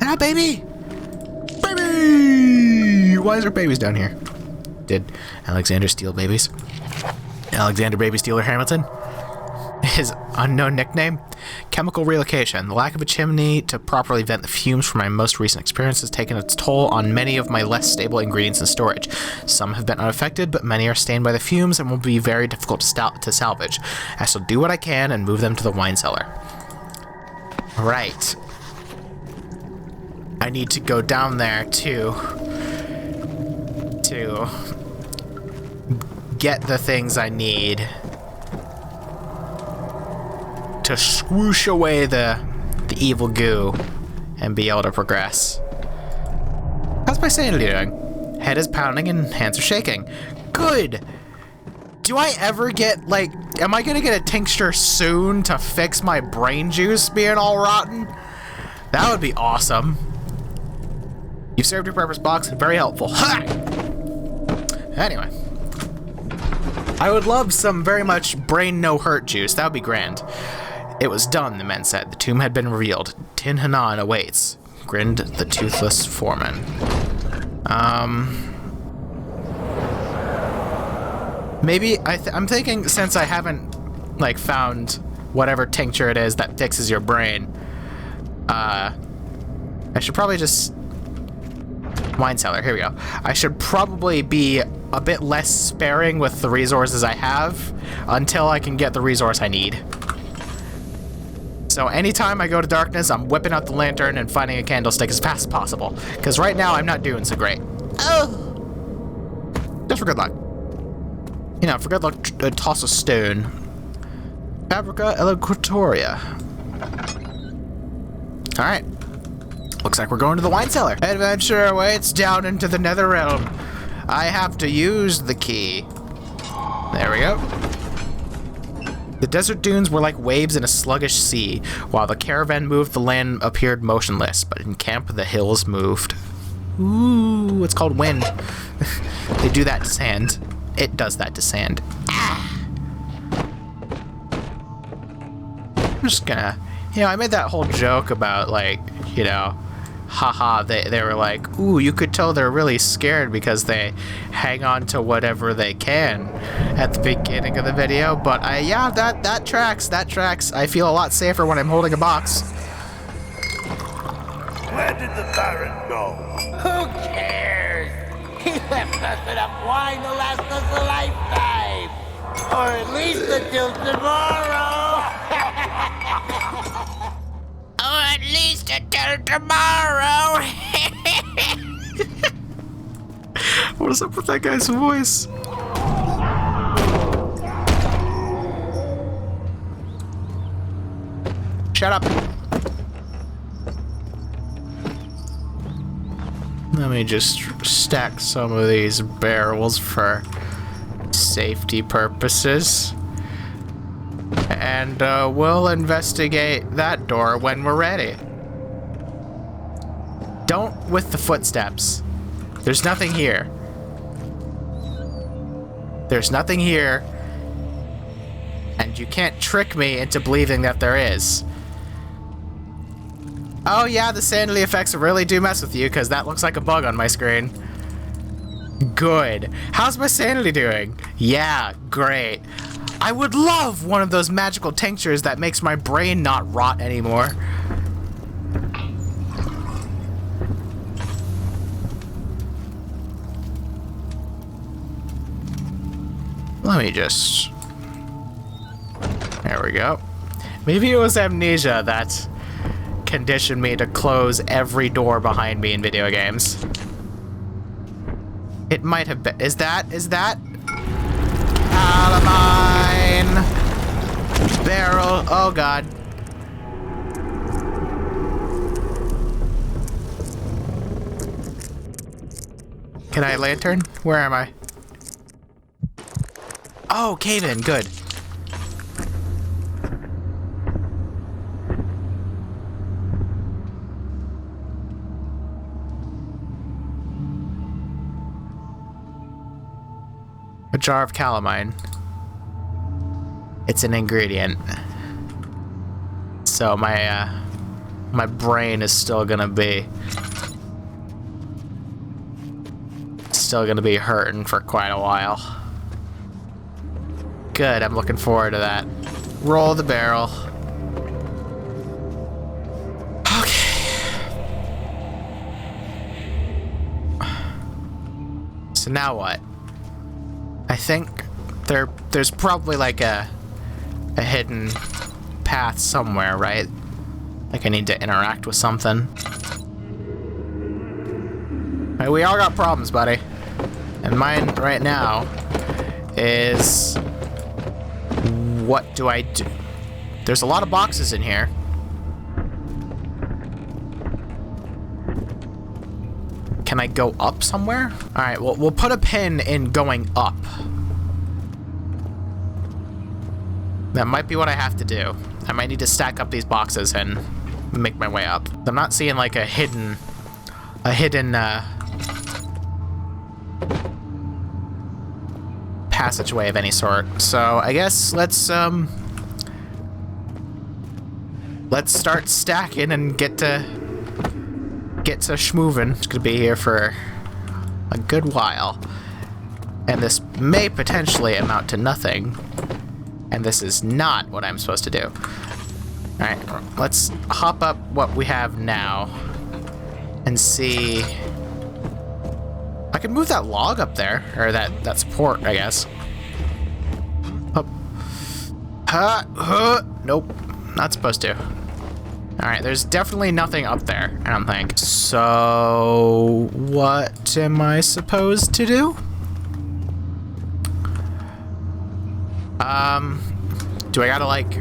Ah, baby! Baby! Why is there babies down here? Did Alexander steal babies? Alexander Baby Stealer Hamilton? His unknown nickname? Chemical relocation. The lack of a chimney to properly vent the fumes from my most recent experience has taken its toll on many of my less stable ingredients in storage. Some have been unaffected, but many are stained by the fumes and will be very difficult to salvage. I shall do what I can and move them to the wine cellar. Right. I need to go down there to get the things I need to swoosh away the evil goo and be able to progress. How's my sanity doing? Head is pounding and hands are shaking. Good! Do I ever get, like, am I gonna get a tincture soon to fix my brain juice being all rotten? That would be awesome. You've served your purpose, Box. Very helpful. Ha! Anyway. I would love some very much brain no hurt juice. That would be grand. It was done, the men said. The tomb had been revealed. Tin Hanan awaits, grinned the toothless foreman. Maybe I'm thinking since I haven't like found whatever tincture it is that fixes your brain. I should probably just... Wine cellar, here we go. I should probably be a bit less sparing with the resources I have until I can get the resource I need. So anytime I go to darkness, I'm whipping out the lantern and finding a candlestick as fast as possible. Because right now, I'm not doing so great. Oh! Just for good luck. You know, for good luck, toss a stone. Fabrica Eloquatoria. Alright. Looks like we're going to the wine cellar. Adventure awaits down into the nether realm. I have to use the key. There we go. The desert dunes were like waves in a sluggish sea. While the caravan moved, the land appeared motionless. But in camp, the hills moved. Ooh, it's called wind. They do that to sand. It does that to sand. Ah. I'm just gonna... You know, I made that whole joke about, like, you know... Haha, they were like, ooh, you could tell they're really scared because they hang on to whatever they can at the beginning of the video. But yeah, that tracks, I feel a lot safer when I'm holding a box. Where did the Baron go? Who cares? He left us enough wine to last us a lifetime. Or at least until tomorrow. Or at least until tomorrow. What is up with that guy's voice? Shut up. Let me just stack some of these barrels for safety purposes. And we'll investigate that door when we're ready. Don't with the footsteps. There's nothing here. There's nothing here. And you can't trick me into believing that there is. Oh yeah, the sanity effects really do mess with you, because that looks like a bug on my screen. Good. How's my sanity doing? Yeah, great. I would love one of those magical tinctures that makes my brain not rot anymore. Let me just... There we go. Maybe it was amnesia that conditioned me to close every door behind me in video games. It might have been... Is that? Calamine! Barrel. Oh god. Can I lantern? Where am I? Oh, cave in. Good. A jar of calamine. It's an ingredient. So my brain is still gonna be hurting for quite a while. Good, I'm looking forward to that. Roll the barrel. Okay. So now what? I think there's probably like a hidden path somewhere, right? Like I need to interact with something. Right, we all got problems, buddy. And mine right now is... What do I do? There's a lot of boxes in here. Can I go up somewhere? Alright, well, we'll put a pin in going up. That might be what I have to do. I might need to stack up these boxes and make my way up. I'm not seeing like a hidden passageway of any sort. So I guess let's start stacking and get to schmoovin'. It's gonna be here for a good while, and this may potentially amount to nothing. And this is not what I'm supposed to do. Alright, let's hop up what we have now and see. I can move that log up there, or that support, I guess. Up. Nope, not supposed to. Alright, there's definitely nothing up there, I don't think. So, what am I supposed to do? Do I gotta, like,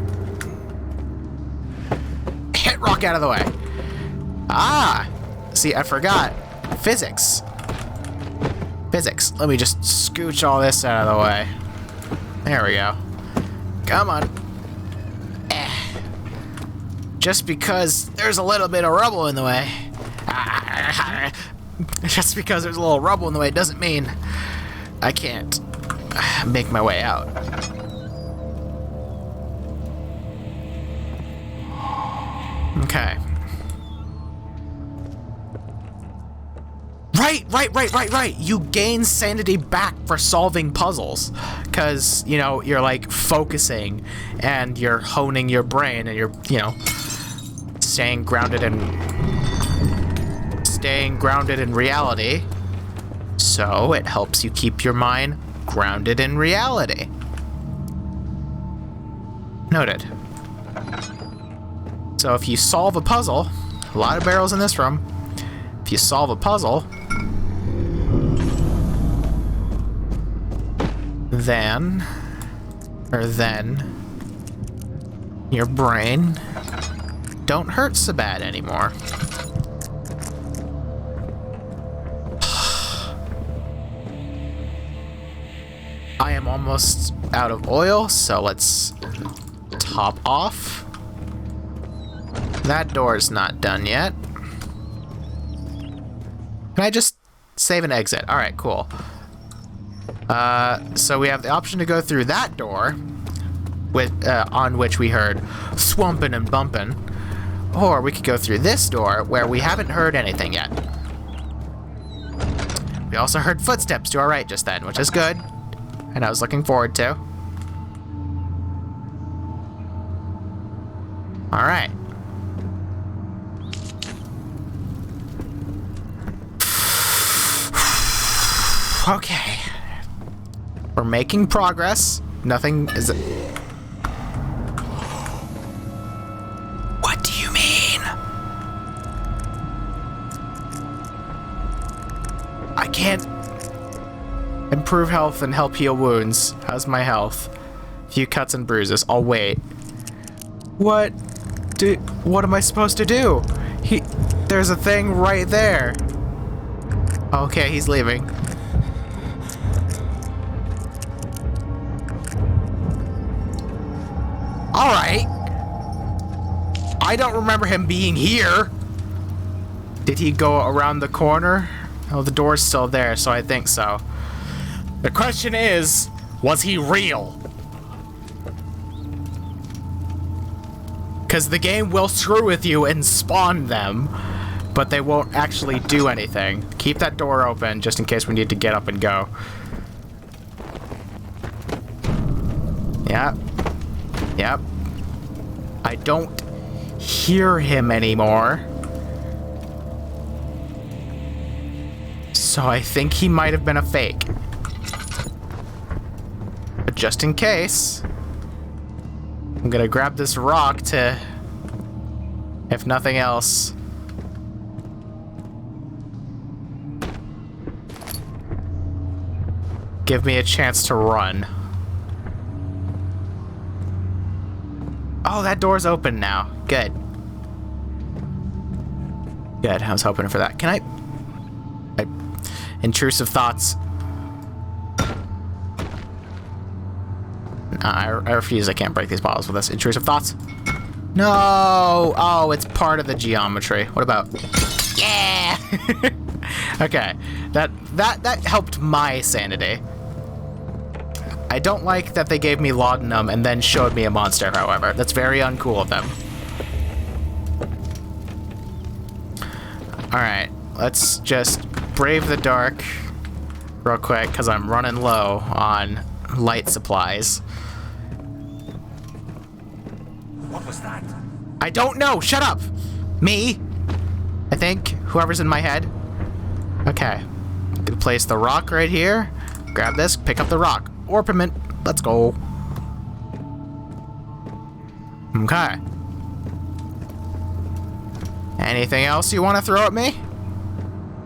hit rock out of the way? Ah! See, I forgot. Physics. Physics. Let me just scooch all this out of the way. There we go. Come on. Just because there's a little bit of rubble in the way. Just because there's a little rubble in the way doesn't mean I can't make my way out. Okay. Right. You gain sanity back for solving puzzles. Because, you know, you're like focusing and you're honing your brain and you're, you know, staying grounded in reality. So it helps you keep your mind grounded in reality. Noted. So if you solve a puzzle, a lot of barrels in this room, if you solve a puzzle, then your brain don't hurt so bad anymore. I am almost out of oil, so let's top off. That door's not done yet. Can I just save and exit? All right, cool. So we have the option to go through that door, with on which we heard swampin' and bumpin', or we could go through this door where we haven't heard anything yet. We also heard footsteps to our right just then, which is good, and I was looking forward to. All right. Okay. We're making progress. Nothing is... What do you mean? I can't improve health and help heal wounds. How's my health? Few cuts and bruises. I'll wait. What am I supposed to do? There's a thing right there. Okay, he's leaving. Alright. I don't remember him being here. Did he go around the corner? Oh, the door's still there, so I think so. The question is, was he real? Because the game will screw with you and spawn them, but they won't actually do anything. Keep that door open just in case we need to get up and go. Yep. I don't hear him anymore. So I think he might have been a fake. But just in case, I'm gonna grab this rock to, if nothing else, give me a chance to run. Oh, that door's open now. Good. Good, I was hoping for that. Can I intrusive thoughts. I refuse, I can't break these bottles with this. Intrusive thoughts? No! Oh, it's part of the geometry. What about... Yeah! Okay, that helped my sanity. I don't like that they gave me laudanum and then showed me a monster, however. That's very uncool of them. Alright, let's just brave the dark real quick, because I'm running low on light supplies. I don't know. Shut up. Me. I think. Whoever's in my head. Okay. Gonna place the rock right here. Grab this. Pick up the rock. Orpiment. Let's go. Okay. Anything else you want to throw at me?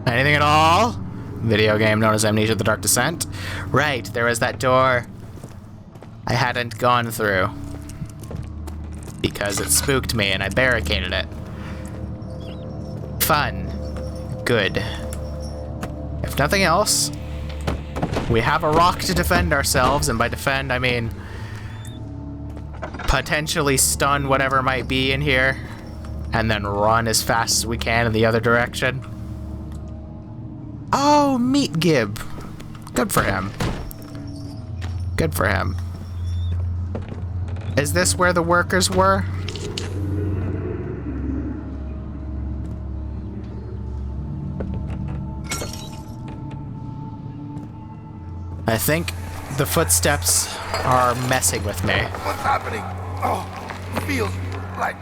Anything at all? Video game known as Amnesia: The Dark Descent. Right, there was that door I hadn't gone through because it spooked me and I barricaded it. Fun. Good. If nothing else, we have a rock to defend ourselves, and by defend, I mean potentially stun whatever might be in here, and then run as fast as we can in the other direction. Oh, Meat Gib. Good for him. Good for him. Is this where the workers were? I think the footsteps are messing with me. What's happening? Oh, it feels like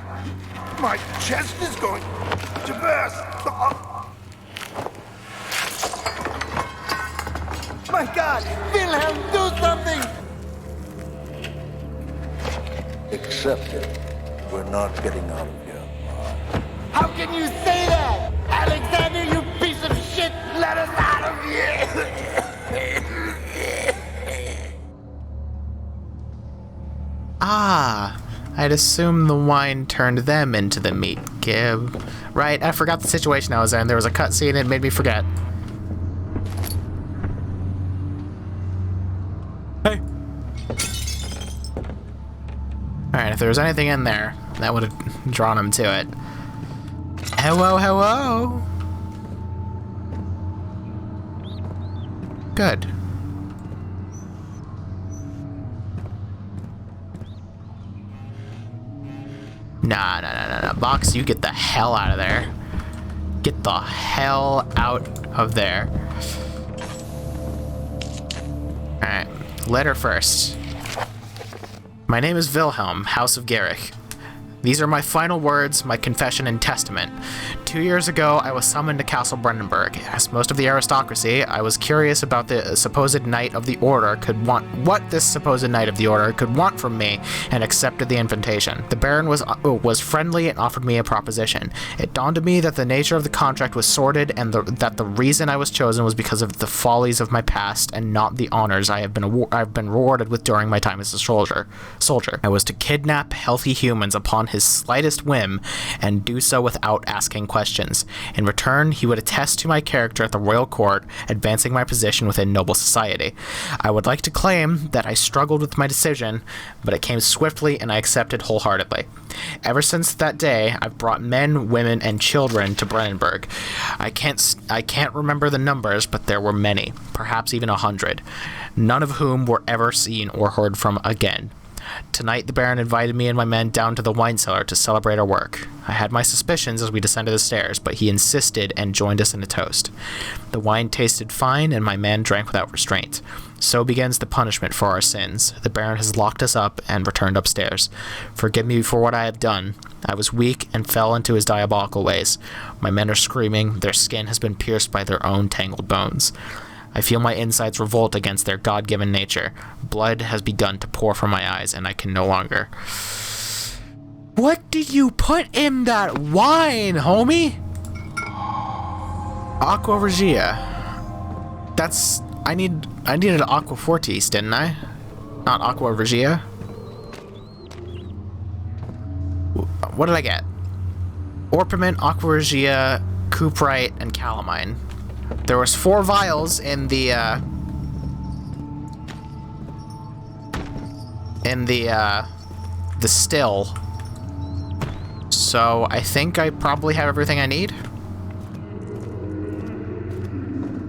my chest is going to burst. Oh. My God! Wilhelm, do something! Accept it. We're not getting out of here. How can you say that? Alexander, you piece of shit! Let us out of here! Ah, I'd assume the wine turned them into the Meat Gib. Right, I forgot the situation I was in. There was a cutscene and it made me forget. Hey. Alright, if there was anything in there, that would have drawn him to it. Hello, hello. Good. Nah. Box, you get the hell out of there. Get the hell out of there. Alright, letter first. My name is Wilhelm, House of Garrick. These are my final words, my confession and testament. 2 years ago, I was summoned to Castle Brandenburg. As most of the aristocracy, I was curious about the supposed Knight of the Order what this supposed Knight of the Order could want from me, and accepted the invitation. The Baron was friendly and offered me a proposition. It dawned on me that the nature of the contract was sordid, and that the reason I was chosen was because of the follies of my past, and not the honors I've been rewarded with during my time as a soldier. I was to kidnap healthy humans upon his slightest whim, and do so without asking questions. In return, he would attest to my character at the royal court, advancing my position within noble society. I would like to claim that I struggled with my decision, but it came swiftly and I accepted wholeheartedly. Ever since that day, I've brought men, women, and children to Brandenburg. I can't remember the numbers, but there were many, perhaps even 100, none of whom were ever seen or heard from again. Tonight, the Baron invited me and my men down to the wine cellar to celebrate our work. I had my suspicions as we descended the stairs, but he insisted and joined us in a toast. The wine tasted fine, and my men drank without restraint. So begins the punishment for our sins. The Baron has locked us up and returned upstairs. Forgive me for what I have done. I was weak and fell into his diabolical ways. My men are screaming. Their skin has been pierced by their own tangled bones. I feel my insides revolt against their God-given nature. Blood has begun to pour from my eyes, and I can no longer. What did you put in that wine, homie? Aqua Regia. That's... I needed Aqua Fortis, didn't I? Not Aqua Regia. What did I get? Orpiment, Aqua Regia, Cuprite, and Calamine. There was 4 vials in the still. So I think I probably have everything I need.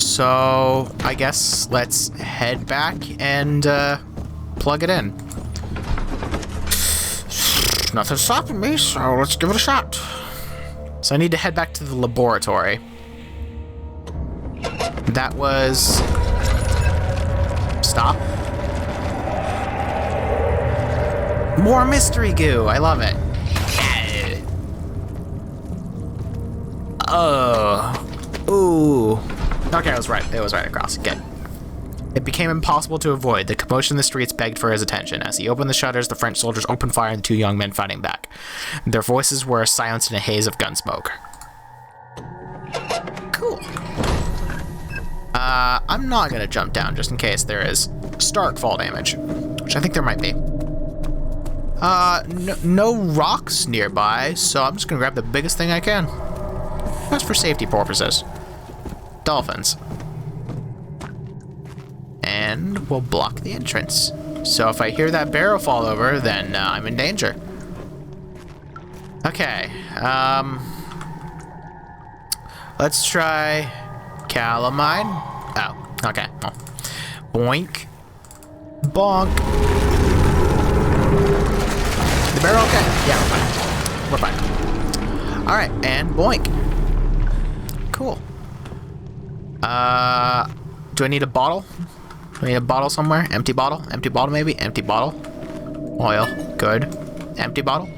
So I guess let's head back and plug it in. Nothing's stopping me, so let's give it a shot. So I need to head back to the laboratory. That was... Stop. More mystery goo. I love it. Ooh. Okay, I was right. It was right across. Good. It became impossible to avoid. The commotion in the streets begged for his attention. As he opened the shutters, the French soldiers opened fire and 2 young men fighting back. Their voices were silenced in a haze of gun smoke. Cool. I'm not gonna jump down just in case there is stark fall damage, which I think there might be. No rocks nearby, so I'm just gonna grab the biggest thing I can. Just for safety purposes. Dolphins. And we'll block the entrance. So if I hear that barrel fall over, then I'm in danger. Okay, let's try calamine. Oh, okay. Well, boink. Bonk. The barrel okay? Yeah, we're fine. Alright, and boink. Cool. Do I need a bottle? Do I need a bottle somewhere? Empty bottle? Empty bottle maybe? Empty bottle. Oil. Good. Empty bottle.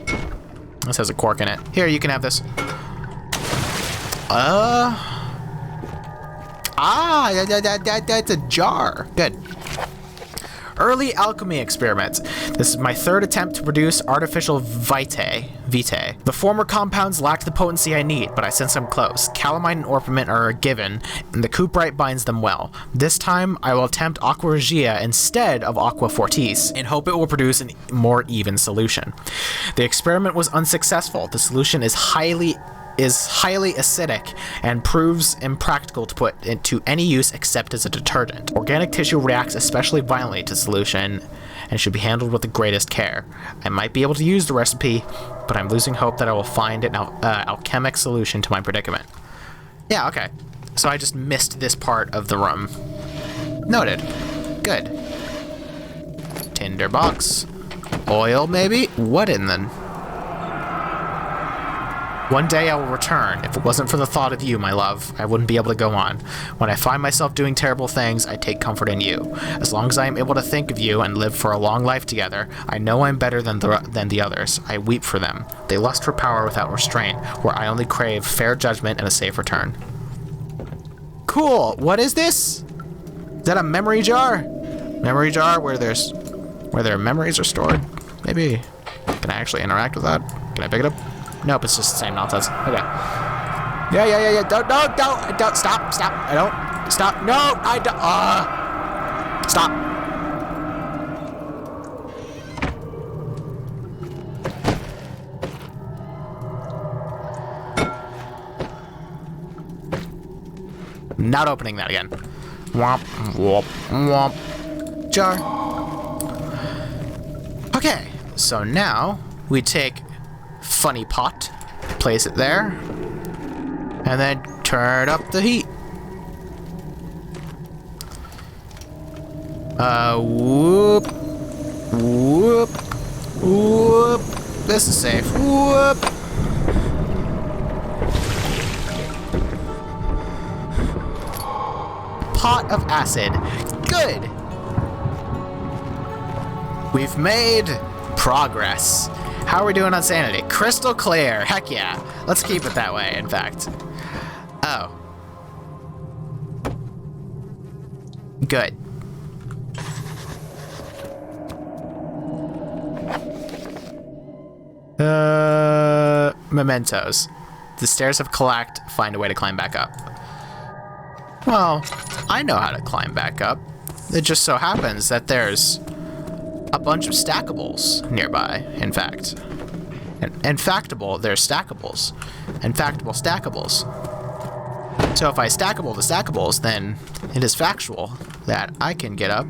This has a cork in it. Here, you can have this. That's a jar. Good. Early alchemy experiments. This is my 3rd attempt to produce artificial vitae. The former compounds lacked the potency I need, but I sense I'm close. Calamine and orpiment are a given, and the cuprite binds them well. This time, I will attempt aqua regia instead of aqua fortis, and hope it will produce a more even solution. The experiment was unsuccessful. The solution is highly acidic and proves impractical to put into any use except as a detergent. Organic tissue reacts especially violently to solution and should be handled with the greatest care. I might be able to use the recipe, but I'm losing hope that I will find an alchemic solution to my predicament. Yeah, okay. So I just missed this part of the room. Noted. Good. Tinderbox. Oil, maybe? What in the... One day I will return. If it wasn't for the thought of you, my love, I wouldn't be able to go on. When I find myself doing terrible things, I take comfort in you. As long as I am able to think of you and live for a long life together, I know I'm better than the others. I weep for them. They lust for power without restraint, where I only crave fair judgment and a safe return. Cool. What is this? Is that a memory jar? Memory jar where their memories are stored? Maybe. Can I actually interact with that? Can I pick it up? Nope, it's just the same nonsense. Okay. Yeah. Don't. Stop. I don't. Stop. No, I don't. Stop. Not opening that again. Womp, womp, womp. Jar. Okay, so now we take funny pot, place it there, and then turn up the heat. Whoop, whoop, whoop. This is safe. Whoop. Pot of acid. Good. We've made progress. How are we doing on sanity? Crystal clear. Heck yeah. Let's keep it that way, in fact. Oh. Good. Mementos. The stairs have collapsed. Find a way to climb back up. Well, I know how to climb back up. It just so happens that there's a bunch of stackables nearby, in fact. Infactable, they're stackables. Infactable stackables. So if I stackable the stackables, then it is factual that I can get up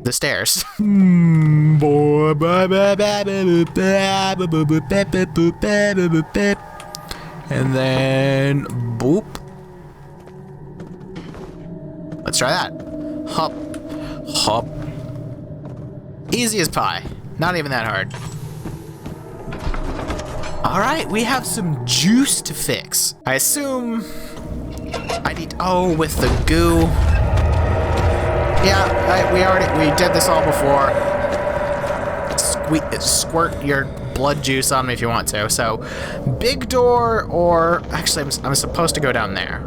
the stairs. And then boop. Let's try that. Hop. Hop. Easy as pie. Not even that hard. Alright, we have some juice to fix. I assume I need... Oh, with the goo. Yeah, we did this all before. Squirt your blood juice on me if you want to. So, big door or... Actually, I'm supposed to go down there.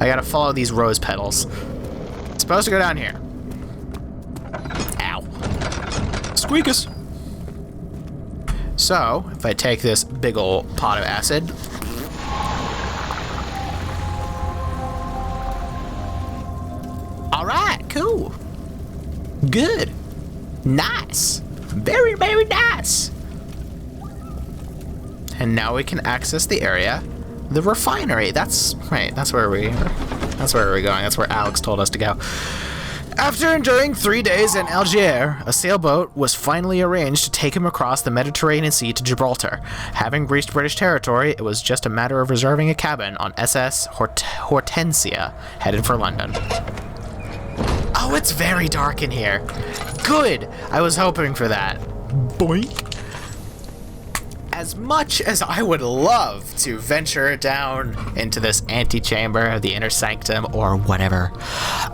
I gotta follow these rose petals. Supposed to go down here. Ow. Squeakus. So, if I take this big ol' pot of acid... Alright, cool. Good. Nice. Very, very nice. And now we can access the area. The refinery. That's right. That's where we're going. That's where Alex told us to go. After enduring 3 days in Algiers, a sailboat was finally arranged to take him across the Mediterranean Sea to Gibraltar. Having reached British territory, it was just a matter of reserving a cabin on SS Hortensia, headed for London. Oh, it's very dark in here. Good. I was hoping for that. Boink. As much as I would love to venture down into this antechamber, the inner sanctum, or whatever,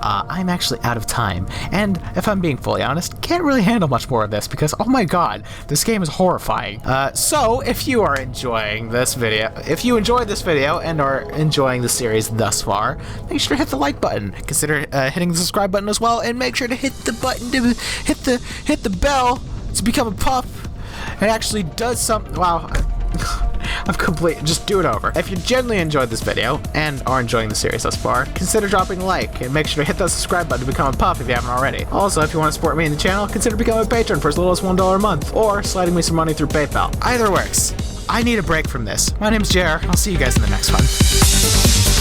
I'm actually out of time. And if I'm being fully honest, can't really handle much more of this because, oh my god, this game is horrifying. So if you are enjoying this video, if you enjoyed this video and are enjoying the series thus far, make sure to hit the like button. Consider hitting the subscribe button as well, and make sure to hit the button to hit the bell to become a pup. It actually does something. Wow. I'm complete. Just do it over. If you genuinely enjoyed this video and are enjoying the series thus far, consider dropping a like and make sure to hit that subscribe button to become a pup if you haven't already. Also, if you want to support me in the channel, consider becoming a patron for as little as $1 a month or sliding me some money through PayPal. Either works. I need a break from this. My name's JR. I'll see you guys in the next one.